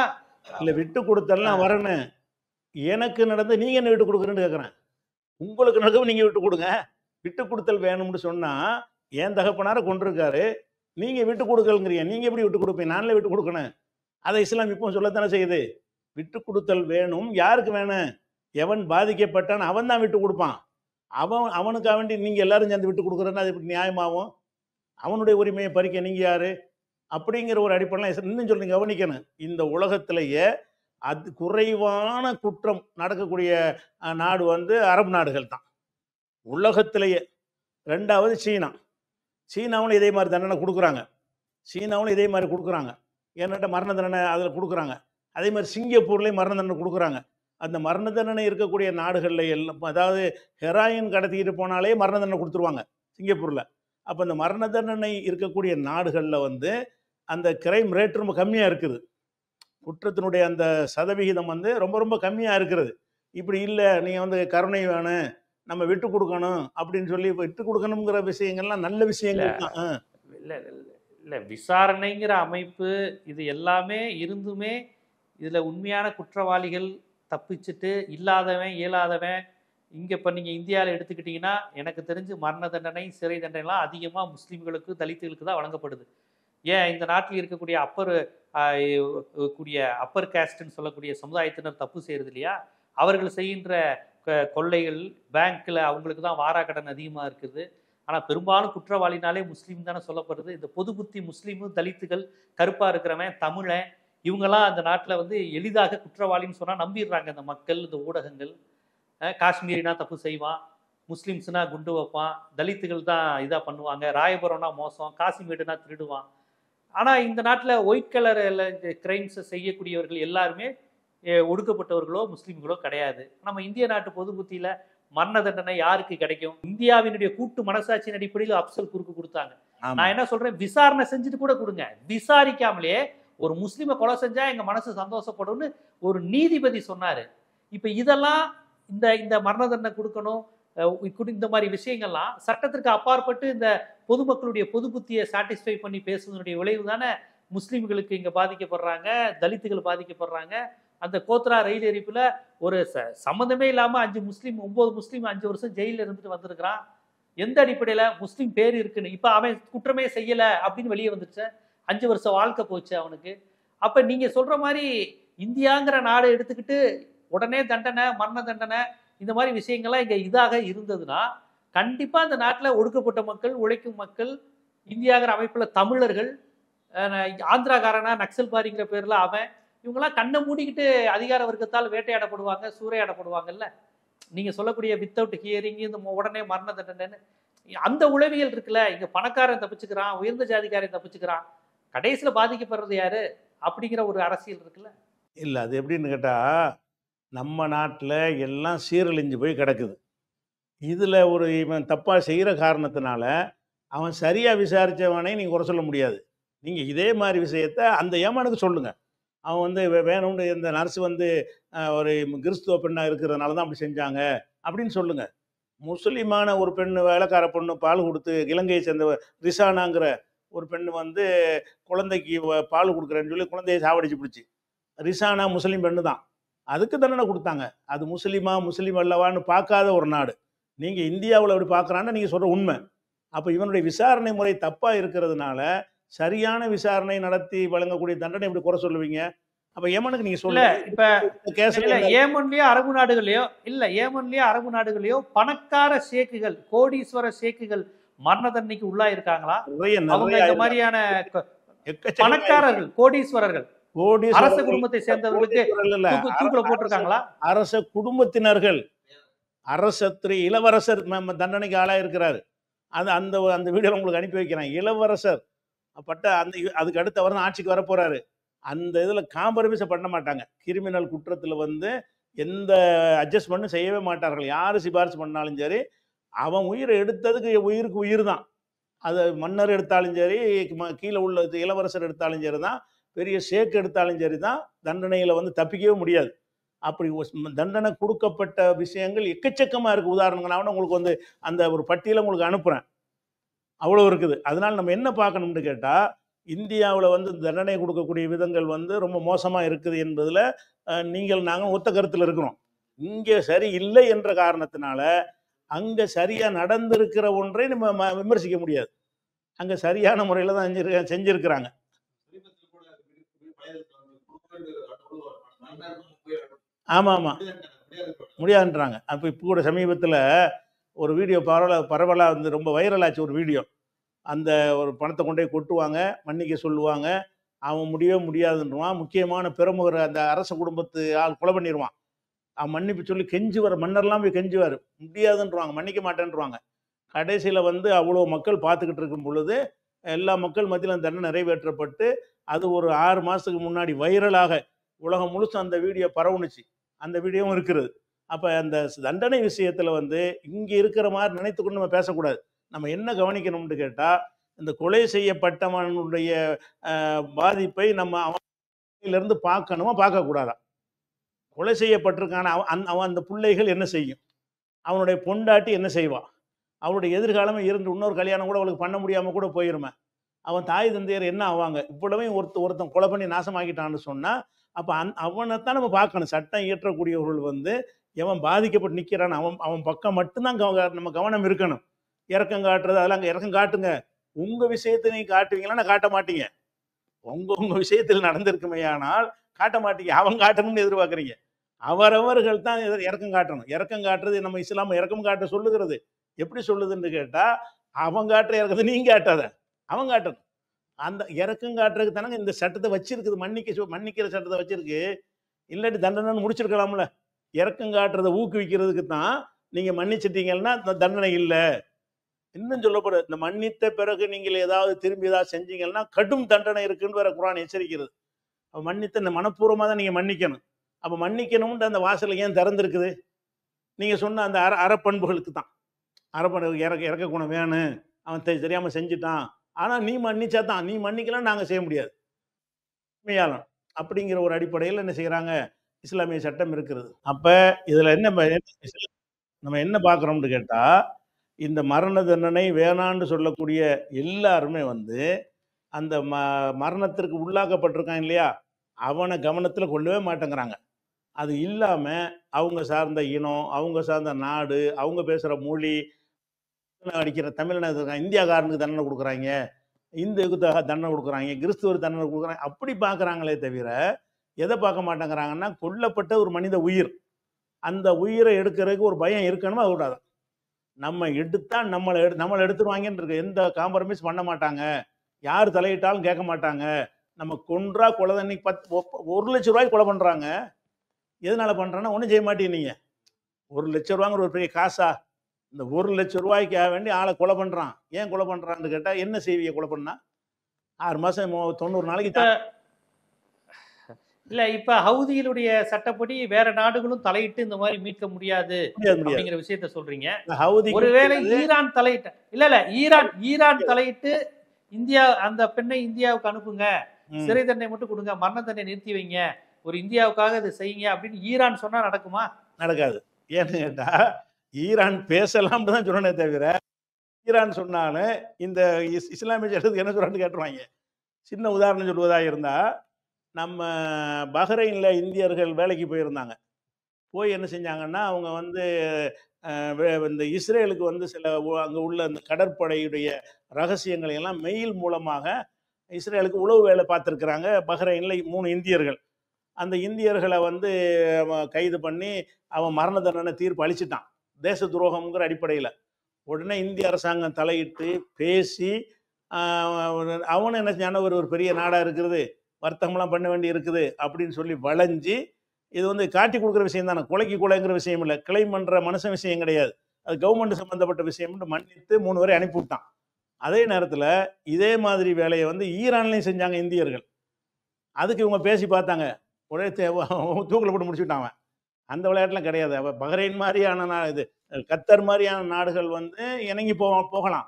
இல்ல விட்டு கொடுத்தல்லாம் வரணும். எனக்கு நடந்து நீங்க என்ன விட்டு கொடுக்குறேன்னு கேட்குறேன். உங்களுக்கு நடக்கும் நீங்க விட்டு கொடுங்க. விட்டு கொடுத்தல் வேணும்னு சொன்னா என் தகப்பனார கொண்டிருக்காரு, நீங்க விட்டு கொடுக்கலுங்கிறீங்க. நீங்க எப்படி விட்டு கொடுப்பீங்க? நானே விட்டு கொடுக்கணும். அதை இஸ்லாம் இப்போ சொல்லத்தானே செய்யுது. விட்டு கொடுத்தல் வேணும். யாருக்கு வேணும்? எவன் பாதிக்கப்பட்டான் அவன் தான் விட்டு கொடுப்பான். அவனுக்காக வேண்டி நீங்க எல்லாரும் சேர்ந்து விட்டு கொடுக்குறேன்னா அது எப்படி நியாயமாகும்? அவனுடைய உரிமையை பறிக்க நீங்க யாரு? அப்படிங்கிற ஒரு அடிப்படையில் இன்னும் சொல்லி கவனிக்கணும். இந்த உலகத்திலேயே அது குறைவான குற்றம் நடக்கக்கூடிய நாடு வந்து அரபு நாடுகள் தான் உலகத்திலேயே. 2வது சீனா. சீனாவும் இதே மாதிரி தண்டனை கொடுக்குறாங்க. சீனாவும் இதே மாதிரி கொடுக்குறாங்க. ஏன்னாட்ட மரண தண்டனை அதில் கொடுக்குறாங்க. அதே மாதிரி சிங்கப்பூர்லேயும் மரண தண்டனை கொடுக்குறாங்க. அந்த மரண தண்டனை இருக்கக்கூடிய நாடுகளில் எல்லாம், அதாவது ஹெராயின் கடத்திக்கிட்டு போனாலே மரண தண்டனை கொடுத்துருவாங்க சிங்கப்பூரில். அப்போ அந்த மரண தண்டனை இருக்கக்கூடிய நாடுகளில் வந்து அந்த கிரைம் ரேட் ரொம்ப கம்மியாக இருக்குது. குற்றத்தினுடைய அந்த சதவிகிதம் வந்து ரொம்ப ரொம்ப கம்மியாக இருக்கிறது. இப்படி இல்லை, நீங்கள் வந்து கருணை வேணும், நம்ம விட்டு கொடுக்கணும் அப்படின்னு சொல்லி விட்டு கொடுக்கணுங்கிற விஷயங்கள்லாம் நல்ல விஷயங்கள் தான். இல்லை இல்லை, விசாரணைங்கிற அமைப்பு இது எல்லாமே இருந்துமே இதில் உண்மையான குற்றவாளிகள் தப்பிச்சுட்டு இல்லாதவன் இயலாதவன் இங்கே இப்போ நீங்கள் இந்தியாவில் எடுத்துக்கிட்டிங்கன்னா எனக்கு தெரிஞ்சு மரண தண்டனை சிறை தண்டனைலாம் அதிகமாக முஸ்லீம்களுக்கு தலித்துகளுக்கு தான் வழங்கப்படுது. ஏன் இந்த நாட்டில் இருக்கக்கூடிய அப்பர் கேஸ்ட்னு சொல்லக்கூடிய சமுதாயத்தினர் தப்பு செய்கிறது இல்லையா, அவர்கள் செய்கின்ற கொள்ளைகள் பேங்க்கில் அவங்களுக்கு தான் வாராக்கடன் அதிகமாக இருக்குது. ஆனால் பெரும்பாலும் குற்றவாளினாலே முஸ்லீம் தானே சொல்லப்படுது. இந்த பொது புத்தி முஸ்லீமு, தலித்துகள், கருப்பாக இருக்கிறவன், தமிழன், இவங்கெல்லாம் அந்த நாட்டில் வந்து எளிதாக குற்றவாளின்னு சொன்னால் நம்பிடுறாங்க இந்த மக்கள், இந்த ஊடகங்கள். காஷ்மீரினா தப்பு செய்வான், முஸ்லீம்ஸ்னா குண்டு வைப்பான், தலித்துகள் தான் இதாக பண்ணுவாங்க, ராயபுரம்னா மோசம், காசிமேடுனா திருடுவான். ஆனால் இந்த நாட்டில் ஒயிட் கலர் கிரைம்ஸை செய்யக்கூடியவர்கள் எல்லாருமே ஒடுக்கப்பட்டவர்களோ முஸ்லீம்களோ கிடையாது. நம்ம இந்திய நாட்டு பொது புத்தியில மரண தண்டனை யாருக்கு கிடைக்கும்? இந்தியாவினுடைய கூட்டு மனசாட்சியின் அடிப்படையில் அப்சல் குறுக்கு கொடுத்தாங்க. நான் என்ன சொல்றேன், விசாரணை செஞ்சுட்டு கூட கொடுங்க. விசாரிக்காமலே ஒரு முஸ்லீமை கொலை செஞ்சா எங்க மனசு சந்தோஷப்படும்னு ஒரு நீதிபதி சொன்னாரு. இப்ப இதெல்லாம் இந்த இந்த மரண தண்டனை கொடுக்கணும், இந்த மாதிரி விஷயங்கள்லாம் சட்டத்திற்கு அப்பாற்பட்டு இந்த பொதுமக்களுடைய பொது புத்தியை சாட்டிஸ்ஃபை பண்ணி பேசுவதனுடைய விளைவு தானே முஸ்லீம்களுக்கு இங்க பாதிக்கப்படுறாங்க, தலித்துகள் பாதிக்கப்படுறாங்க. அந்த கோத்ரா ரயில் எரிப்புல ஒரு சம்மந்தமே இல்லாம 9 முஸ்லீம் 5 வருஷம் ஜெயில இருந்துட்டு வந்திருக்கிறான். எந்த அடிப்படையில? முஸ்லீம் பேர் இருக்குன்னு. இப்ப அவன் குற்றமே செய்யல அப்படின்னு வெளியே வந்துருச்சு. 5 வருஷம் வாழ்க்கை போச்சு அவனுக்கு. அப்ப நீங்க சொல்ற மாதிரி இந்தியாங்கிற நாடு எடுத்துக்கிட்டு உடனே தண்டனை, மரண தண்டனை, இந்த மாதிரி விஷயங்கள்லாம் இங்க இதாக இருந்ததுன்னா கண்டிப்பா இந்த நாட்டில் ஒடுக்கப்பட்ட மக்கள், உழைக்கும் மக்கள், இந்தியாங்கிற அமைப்புல தமிழர்கள், ஆந்திராக்காரனா நக்சல் பாரிங்கிற பேர்ல அவன், இவங்கெல்லாம் கண்ணை மூடிக்கிட்டு அதிகார வர்க்கத்தால் வேட்டையாடப்படுவாங்க, சூறையாடப்படுவாங்கல்ல. நீங்க சொல்லக்கூடிய வித்தவுட் ஹியரிங், இந்த உடனே மரண தண்டனைன்னு அந்த உளவியல் இருக்குல்ல. இங்க பணக்காரன் தப்பிச்சுக்கிறான், உயர்ந்த ஜாதிக்காரன் தப்பிச்சுக்கிறான், கடைசியில் பாதிக்கப்படுறது யாரு அப்படிங்கிற ஒரு அரசியல் இருக்குல்ல. இல்ல அது எப்படின்னு கேட்டா, நம்ம நாட்டில் எல்லாம் சீரழிஞ்சு போய் கிடக்குது. இதுல ஒரு இவன் தப்பா செய்யற காரணத்தினால அவன் சரியா விசாரிச்சவனை நீங்க குறை சொல்ல முடியாது. நீங்க இதே மாதிரி விஷயத்த அந்த ஏமானுக்கு சொல்லுங்க. அவன் வந்து வேணும்னு இந்த நர்ஸ் வந்து ஒரு கிறிஸ்துவ பெண்ணா இருக்கிறதுனால தான் அப்படி செஞ்சாங்க அப்படின்னு சொல்லுங்க. முஸ்லிமான ஒரு பெண்ணு, வேலைக்கார பொண்ணு பால் கொடுத்து, இலங்கையை சேர்ந்த ரிசானாங்கிற ஒரு பெண்ணு வந்து குழந்தைக்கு பால் கொடுக்குறேன்னு சொல்லி குழந்தையை சாவடிச்சு பிடிச்சி, ரிசானா முஸ்லீம் பெண்ணு தான், அதுக்கு தண்டனை கொடுத்தாங்க. அது முஸ்லீம் அல்லவான்னு பார்க்காத ஒரு நாடு. நீங்கள் இந்தியாவில் அப்படி பார்க்குறான்னு நீங்கள் சொல்கிற உண்மை. அப்போ இவனுடைய விசாரணை முறை தப்பாக இருக்கிறதுனால சரியான விசாரணை நடத்தி வழங்கக்கூடிய தண்டனை எப்படி குறை சொல்லுவீங்க? அப்போ ஏமனுக்கு நீங்கள் சொல்ல இப்போ ஏமன்லயோ அரபு நாடுகளையோ பணக்கார ஷேக்குகள், கோடீஸ்வர ஷேக்குகள் மரண தண்டனைக்கு உள்ளாயிருக்காங்களா? இந்த மாதிரியான பணக்காரர்கள், கோடீஸ்வரர்கள், அரச குடும்பத்தை சேர்ந்தவர்களுக்கு தூக்குல போட்டிருக்காங்களா? அரச குடும்பத்தினர்கள், இளவரசர் தண்டனைக்கு ஆளாயிருக்கிறாரு. அது அந்த அந்த வீடியோ உங்களுக்கு அனுப்பி வைக்கிறேன். இளவரசர் பட்ட அந்த அதுக்கு அடுத்து அவர் தான் ஆட்சிக்கு வர போறாரு. அந்த இதில் காம்ப்ரமைஸ் பண்ண மாட்டாங்க. கிரிமினல் குற்றத்தில் வந்து எந்த அட்ஜஸ்ட்மெண்ட்டும் செய்யவே மாட்டார்கள். யார் சிபாரிசு பண்ணாலும் சரி, அவன் உயிரை எடுத்ததுக்கு உயிருக்கு உயிர் தான். அது மன்னர் எடுத்தாலும் சரி, கீழே உள்ள இளவரசர் எடுத்தாலும் சரி தான், பெரிய ஷேக் எடுத்தாலும் சரி தான், தண்டனையில் வந்து தப்பிக்கவே முடியாது. அப்படி தண்டனை கொடுக்கப்பட்ட விஷயங்கள் எக்கச்சக்கமாக இருக்குது. உதாரணங்கள் நான் உங்களுக்கு வந்து அந்த ஒரு பட்டியலை உங்களுக்கு அனுப்புகிறேன். அவ்வளோ இருக்குது. அதனால் நம்ம என்ன பார்க்கணும்னு கேட்டால், இந்தியாவில் வந்து தண்டனை கொடுக்கக்கூடிய விதங்கள் வந்து ரொம்ப மோசமாக இருக்குது என்பதில் நாங்கள் ஒத்த கருத்தில் இருக்கிறோம். இங்கே சரி இல்லை என்ற காரணத்தினால அங்கே சரியாக நடந்திருக்கிற ஒன்றை நம்ம விமர்சிக்க முடியாது. அங்கே சரியான முறையில் தான் செஞ்சுருக்கிறாங்க. ஆமாம் ஆமாம், முடியாதுன்றாங்க. அப்போ இப்போ கூட சமீபத்தில் ஒரு வீடியோ பரவலாக வந்து ரொம்ப வைரலாச்சு ஒரு வீடியோ. அந்த ஒரு பணத்தை கொண்டு போய் கொட்டுவாங்க, மன்னிக்க சொல்லுவாங்க, அவன் முடியவே முடியாதுன்றான். முக்கியமான பிரமுகர் அந்த அரச குடும்பத்து ஆள் கொலை பண்ணிடுவான். அவன் மன்னிப்பு சொல்லி கெஞ்சுவார், மன்னர்லாம் போய் கெஞ்சுவார், முடியாதுன்றாங்க, மன்னிக்க மாட்டேன்றாங்க. கடைசியில் வந்து அவ்வளோ மக்கள் பார்த்துக்கிட்டு இருக்கும் பொழுது எல்லா மக்கள் மத்தியில் அந்த தண்டனை நிறைவேற்றப்பட்டு அது ஒரு 6 மாதத்துக்கு முன்னாடி வைரலாக உலகம் முழுசு அந்த வீடியோ பரவுனுச்சு. அந்த வீடியோவும் இருக்கிறது. அப்போ அந்த தண்டனை விஷயத்தில் வந்து இங்கே இருக்கிற மாதிரி நினைத்துக்கொண்டு நம்ம பேசக்கூடாது. நம்ம என்ன கவனிக்கணும்னு கேட்டால், இந்த கொலை செய்யப்பட்டவனுடைய பாதிப்பை நம்ம அவனிலிருந்து பார்க்கணுமா பார்க்கக்கூடாதா? கொலை செய்யப்பட்டிருக்கான அவன் அந்த பிள்ளைகள் என்ன செய்யும்? அவனுடைய பொண்டாட்டி என்ன செய்வான்? அவனுடைய எதிர்காலமே இருந்து இன்னொரு கல்யாணம் கூட அவளுக்கு பண்ண முடியாமல் கூட போயிருமே. அவன் தாய் தந்தையர் என்ன ஆவாங்க? இவ்வளவே ஒருத்தன் கொலை பண்ணி நாசமாக்கிட்டான்னு சொன்னால், அப்போ அவனைத்தான் நம்ம பார்க்கணும். சட்டம் இயற்றக்கூடியவர்கள் வந்து எவன் பாதிக்கப்பட்டு நிற்கிறான் அவன் பக்கம் மட்டும்தான் நம்ம கவனம் இருக்கணும். இறக்கம் காட்டுறது அதெல்லாம் அங்கே இறக்கம் காட்டுங்க. உங்கள் விஷயத்தை நீங்கள் காட்டுவீங்களா? நான் காட்ட மாட்டீங்க. உங்கள் விஷயத்தில் நடந்திருக்குமே ஆனால் காட்ட மாட்டீங்க. அவன் காட்டணும்னு எதிர்பார்க்குறீங்க. அவரவர்கள் தான் இறக்கம் காட்டணும். இறக்கம் காட்டுறது நம்ம இஸ்லாம் இறக்கம் காட்ட சொல்லுகிறது. எப்படி சொல்லுதுன்னு கேட்டால், அவன் காட்டுற இறக்கத்தை நீங்கள் காட்டாத, அவன் காட்டணும். அந்த இறக்கம் காட்டுறதுக்கு தானே இந்த சட்டத்தை வச்சிருக்குது. மன்னிக்கிற சட்டத்தை வச்சிருக்கு. இல்லாட்டி தண்டனை முடிச்சிருக்கலாம்ல. இறக்கம் காட்டுறதை ஊக்குவிக்கிறதுக்கு தான் நீங்கள் மன்னிச்சிட்டீங்கன்னா தண்டனை இல்லை. இன்னும் சொல்லப்படுது, இந்த மன்னித்த பிறகு நீங்கள் ஏதாவது திரும்பி ஏதாவது செஞ்சீங்கன்னா கடும் தண்டனை இருக்குன்னு வேற குர்ஆன் எச்சரிக்கிறது. மன்னித்த இந்த மனப்பூர்வமாக தான் நீங்கள் மன்னிக்கணும். அப்போ மன்னிக்கணும்ன்ற அந்த வாசல் ஏன் திறந்திருக்குது? நீங்கள் சொன்ன அந்த அறப்பண்புகளுக்கு தான். அறப்பண்பு இறக்க குணம் வேணும், அவன் தெரியாமல் செஞ்சுட்டான், ஆனால் நீ மன்னிச்சா தான், நீ மன்னிக்கலாம் நாங்கள் செய்ய முடியாது, உண்மையாலும் அப்படிங்கிற ஒரு அடிப்படையில் என்ன செய்கிறாங்க, இஸ்லாமிய சட்டம் இருக்கிறது. அப்போ இதில் என்ன நம்ம என்ன பார்க்குறோம்னு கேட்டால், இந்த மரண தண்டனை வேணான்னு சொல்லக்கூடிய எல்லாருமே வந்து அந்த மரணத்திற்கு உள்ளாக்கப்பட்டிருக்கான் இல்லையா, அவனை கவனத்தில் கொள்ளவே மாட்டேங்கிறாங்க. அது இல்லாமல் அவங்க சார்ந்த இனம், அவங்க சார்ந்த நாடு, அவங்க பேசுகிற மொழி, அடிக்கிற தமிழ்நாடு இந்தியாக்காரனுக்கு தண்டனை கொடுக்குறாங்க, இந்துக்கு தண்டனை கொடுக்குறாங்க, கிறிஸ்துவர் தண்டனை கொடுக்குறாங்க, அப்படி பார்க்குறாங்களே தவிர எதை பார்க்க மாட்டேங்கிறாங்கன்னா, கொல்லப்பட்ட ஒரு மனித உயிர், அந்த உயிரை எடுக்கிறதுக்கு ஒரு பயம் இருக்கணுமா? அது கூடாது. நம்ம எடுத்தால் நம்மளை எடுத்துருவாங்கன்னு இருக்கு. எந்த காம்ப்ரமைஸ் பண்ண மாட்டாங்க, யார் தலையிட்டாலும் கேட்க மாட்டாங்க. நம்ம கொன்றா கொலை தண்ணிக்கு 1,00,000 ரூபாய்க்கு கொலை பண்ணுறாங்க. எதனால பண்ணுறாங்கன்னா, ஒன்றும் செய்ய மாட்டீங்க. நீங்கள் 1,00,000 ரூபாங்கிற ஒரு பெரிய காசா? இந்த 1,00,000 ரூபாய்க்காக வேண்டி ஆளை கொலை பண்ணுறான். ஏன் கொலை பண்ணுறான்னு கேட்டால், என்ன செய்வீங்க கொலை பண்ணா? 6 மாதம் 90 நாளைக்கு இல்ல. இப்ப ஹவுதிகளுடைய சட்டப்படி வேற நாடுகளும் தலையிட்டு இந்த மாதிரி மீட்க முடியாது அப்படிங்கிற விஷயத்த சொல்றீங்க. ஒருவேளை ஈரான் தலையிட்ட இல்ல ஈரான் தலையிட்டு இந்தியா அந்த பெண்ணை இந்தியாவுக்கு அனுப்புங்க, சிறை தண்டனை மட்டும் கொடுங்க, மரண தண்டனை நிறுத்தி வைங்க, ஒரு இந்தியாவுக்காக இதை செய்யுங்க அப்படின்னு ஈரான் சொன்னா நடக்குமா? நடக்காது. ஏன்னு கேட்டா, ஈரான் பேசலாம்னு தான் சொன்னே தவிர, ஈரான் சொன்னாலும் இந்த இஸ்லாமிய சட்டத்துக்கு என்ன சொல்றான்னு கேட்டுருவாங்க. சின்ன உதாரணம் சொல்வதாக இருந்தா, நம்ம பஹ்ரைனில் இந்தியர்கள் வேலைக்கு போயிருந்தாங்க. போய் என்ன செஞ்சாங்கன்னா, அவங்க வந்து இந்த இஸ்ரேலுக்கு வந்து சில அங்கே உள்ள அந்த கடற்படையுடைய ரகசியங்களை எல்லாம் மெயில் மூலமாக இஸ்ரேலுக்கு உளவு வேலை பார்த்துருக்குறாங்க. பஹ்ரைனில் 3 இந்தியர்கள். அந்த இந்தியர்களை வந்து கைது பண்ணி அவன் மரண தண்டனை தீர்ப்பு அளிச்சிட்டான், தேச துரோகம்ங்கிற அடிப்படையில். உடனே இந்திய அரசாங்கம் தலையிட்டு பேசி அவனும் என்ன செஞ்சான, ஒரு பெரிய நாடாக இருக்கிறது, வர்த்தகம்லாம் பண்ண வேண்டி இருக்குது அப்படின்னு சொல்லி வளைஞ்சி, இது வந்து காட்டி கொடுக்குற விஷயம் தானே, கொலைக்கு கொலைங்கிற விஷயம் இல்லை, கிளைம் பண்ணுற மனுஷன் விஷயம் கிடையாது, அது கவர்மெண்ட் சம்மந்தப்பட்ட விஷயம்னு மன்னித்து 3 பேரை அனுப்பிவிட்டான். அதே நேரத்தில் இதே மாதிரி வேலையை வந்து ஈரான்லையும் செஞ்சாங்க இந்தியர்கள். அதுக்கு இவங்க பேசி பார்த்தாங்க, ஒரே தூக்கில் போட்டு முடிச்சுட்டாங்க. அந்த விளையாட்டுலாம் கிடையாது. பஹ்ரைன் மாதிரியான இது கத்தர் மாதிரியான நாடுகள் வந்து இணங்கி போகலாம்.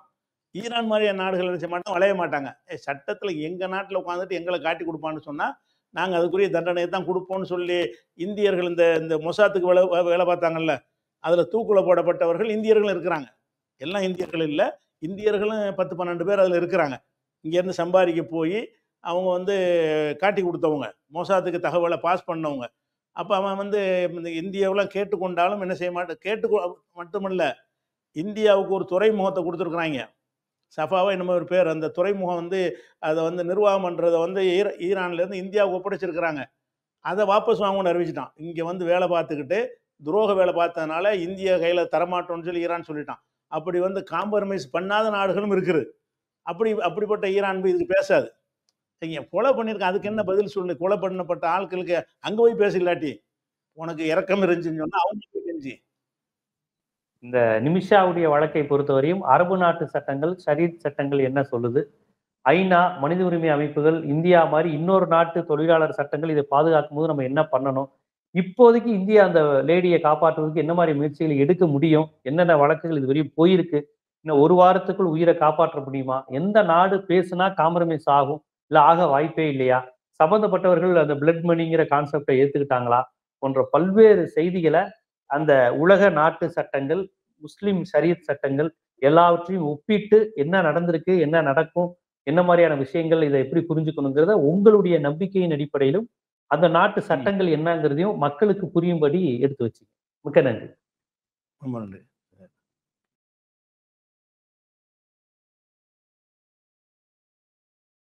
ஈரான் மாதிரியான நாடுகள் நினைச்ச மாட்டோம், வளைய மாட்டாங்க. சட்டத்தில் எங்கள் நாட்டில் உட்காந்துட்டு எங்களை காட்டி கொடுப்பான்னு சொன்னால் நாங்கள் அதுக்குரிய தண்டனையை தான் கொடுப்போம்னு சொல்லி இந்தியர்கள் இந்த மொசாத்துக்கு வேலை பார்த்தாங்கல்ல, அதில் தூக்குல போடப்பட்டவர்கள் இந்தியர்களும் இருக்கிறாங்க. எல்லாம் இந்தியர்கள் இல்லை, இந்தியர்களும் 10-12 பேர் அதில் இருக்கிறாங்க. இங்கேருந்து சம்பாதிக்க போய் அவங்க வந்து காட்டி கொடுத்தவங்க, மொசாத்துக்கு தகவலை பாஸ் பண்ணவங்க. அப்போ அவன் வந்து இந்த இந்தியாவெலாம் கேட்டுக்கொண்டாலும் என்ன செய்ய மாட்டேன், மட்டுமல்ல, இந்தியாவுக்கு ஒரு துறைமுகத்தை கொடுத்துருக்குறாங்க, சஃபாவா என்னமோ ஒரு பேர். அந்த துறைமுகம் வந்து அதை வந்து நிர்வாகம் பண்ணுறதை வந்து ஈரான்லேருந்து இந்தியாவுக்கு ஒப்படைச்சிருக்கிறாங்க. அதை வாபஸ் வாங்கணும்னு அறிவிச்சிட்டான். இங்கே வந்து வேலை பார்த்துக்கிட்டு துரோக வேலை பார்த்ததுனால இந்திய கையில் தரமாட்டோம்னு சொல்லி ஈரான் சொல்லிட்டான். அப்படி வந்து காம்ப்ரமைஸ் பண்ணாத நாடுகளும் இருக்குது. அப்படிப்பட்ட ஈரான் போய் இதுக்கு பேசாது. நீங்கள் கொலை பண்ணியிருக்கேன், அதுக்கு என்ன பதில் சொல்லு? கொலை பண்ணப்பட்ட ஆட்களுக்கு அங்கே போய் பேசலாட்டி உனக்கு இறக்கம் இருந்துச்சுன்னு சொன்னால் அவங்க போய் கெஞ்சி. இந்த நிமிஷாவுடைய வழக்கை பொறுத்தவரையும் அரபு நாட்டு சட்டங்கள், ஷரீத் சட்டங்கள் என்ன சொல்லுது, ஐநா, மனித உரிமை அமைப்புகள், இந்தியா மாதிரி இன்னொரு நாட்டு தொழிலாளர் சட்டங்கள் இதை பாதுகாக்கும் போது நம்ம என்ன பண்ணணும், இப்போதைக்கு இந்தியா அந்த லேடியை காப்பாற்றுவதற்கு என்ன மாதிரி முயற்சிகளை எடுக்க முடியும், என்னென்ன வழக்குகள் இதுவரையும் போயிருக்கு, இன்னும் 1 வாரத்துக்குள் உயிரை காப்பாற்ற முடியுமா, எந்த நாடு பேசுனா காம்ப்ரமைஸ் ஆகும், இல்லை ஆக வாய்ப்பே இல்லையா, சம்பந்தப்பட்டவர்கள் அந்த பிளட் மணிங்கிற கான்செப்டை ஏற்றுக்கிட்டாங்களா, போன்ற பல்வேறு செய்திகளை அந்த உலக நாட்டு சட்டங்கள், முஸ்லிம் ஷரியத் சட்டங்கள் எல்லாவற்றையும் ஒப்பிட்டு என்ன நடந்திருக்கு, என்ன நடக்கும், என்ன மாதிரியான விஷயங்கள், இதை எப்படி புரிஞ்சுக்கணுங்கிறத உங்களுடைய நம்பிக்கையின் அடிப்படையிலும் அந்த நாட்டு சட்டங்கள் என்னங்கிறதையும் மக்களுக்கு புரியும்படி எடுத்து வச்சு. மிக்க நன்றி. ரொம்ப நன்றி.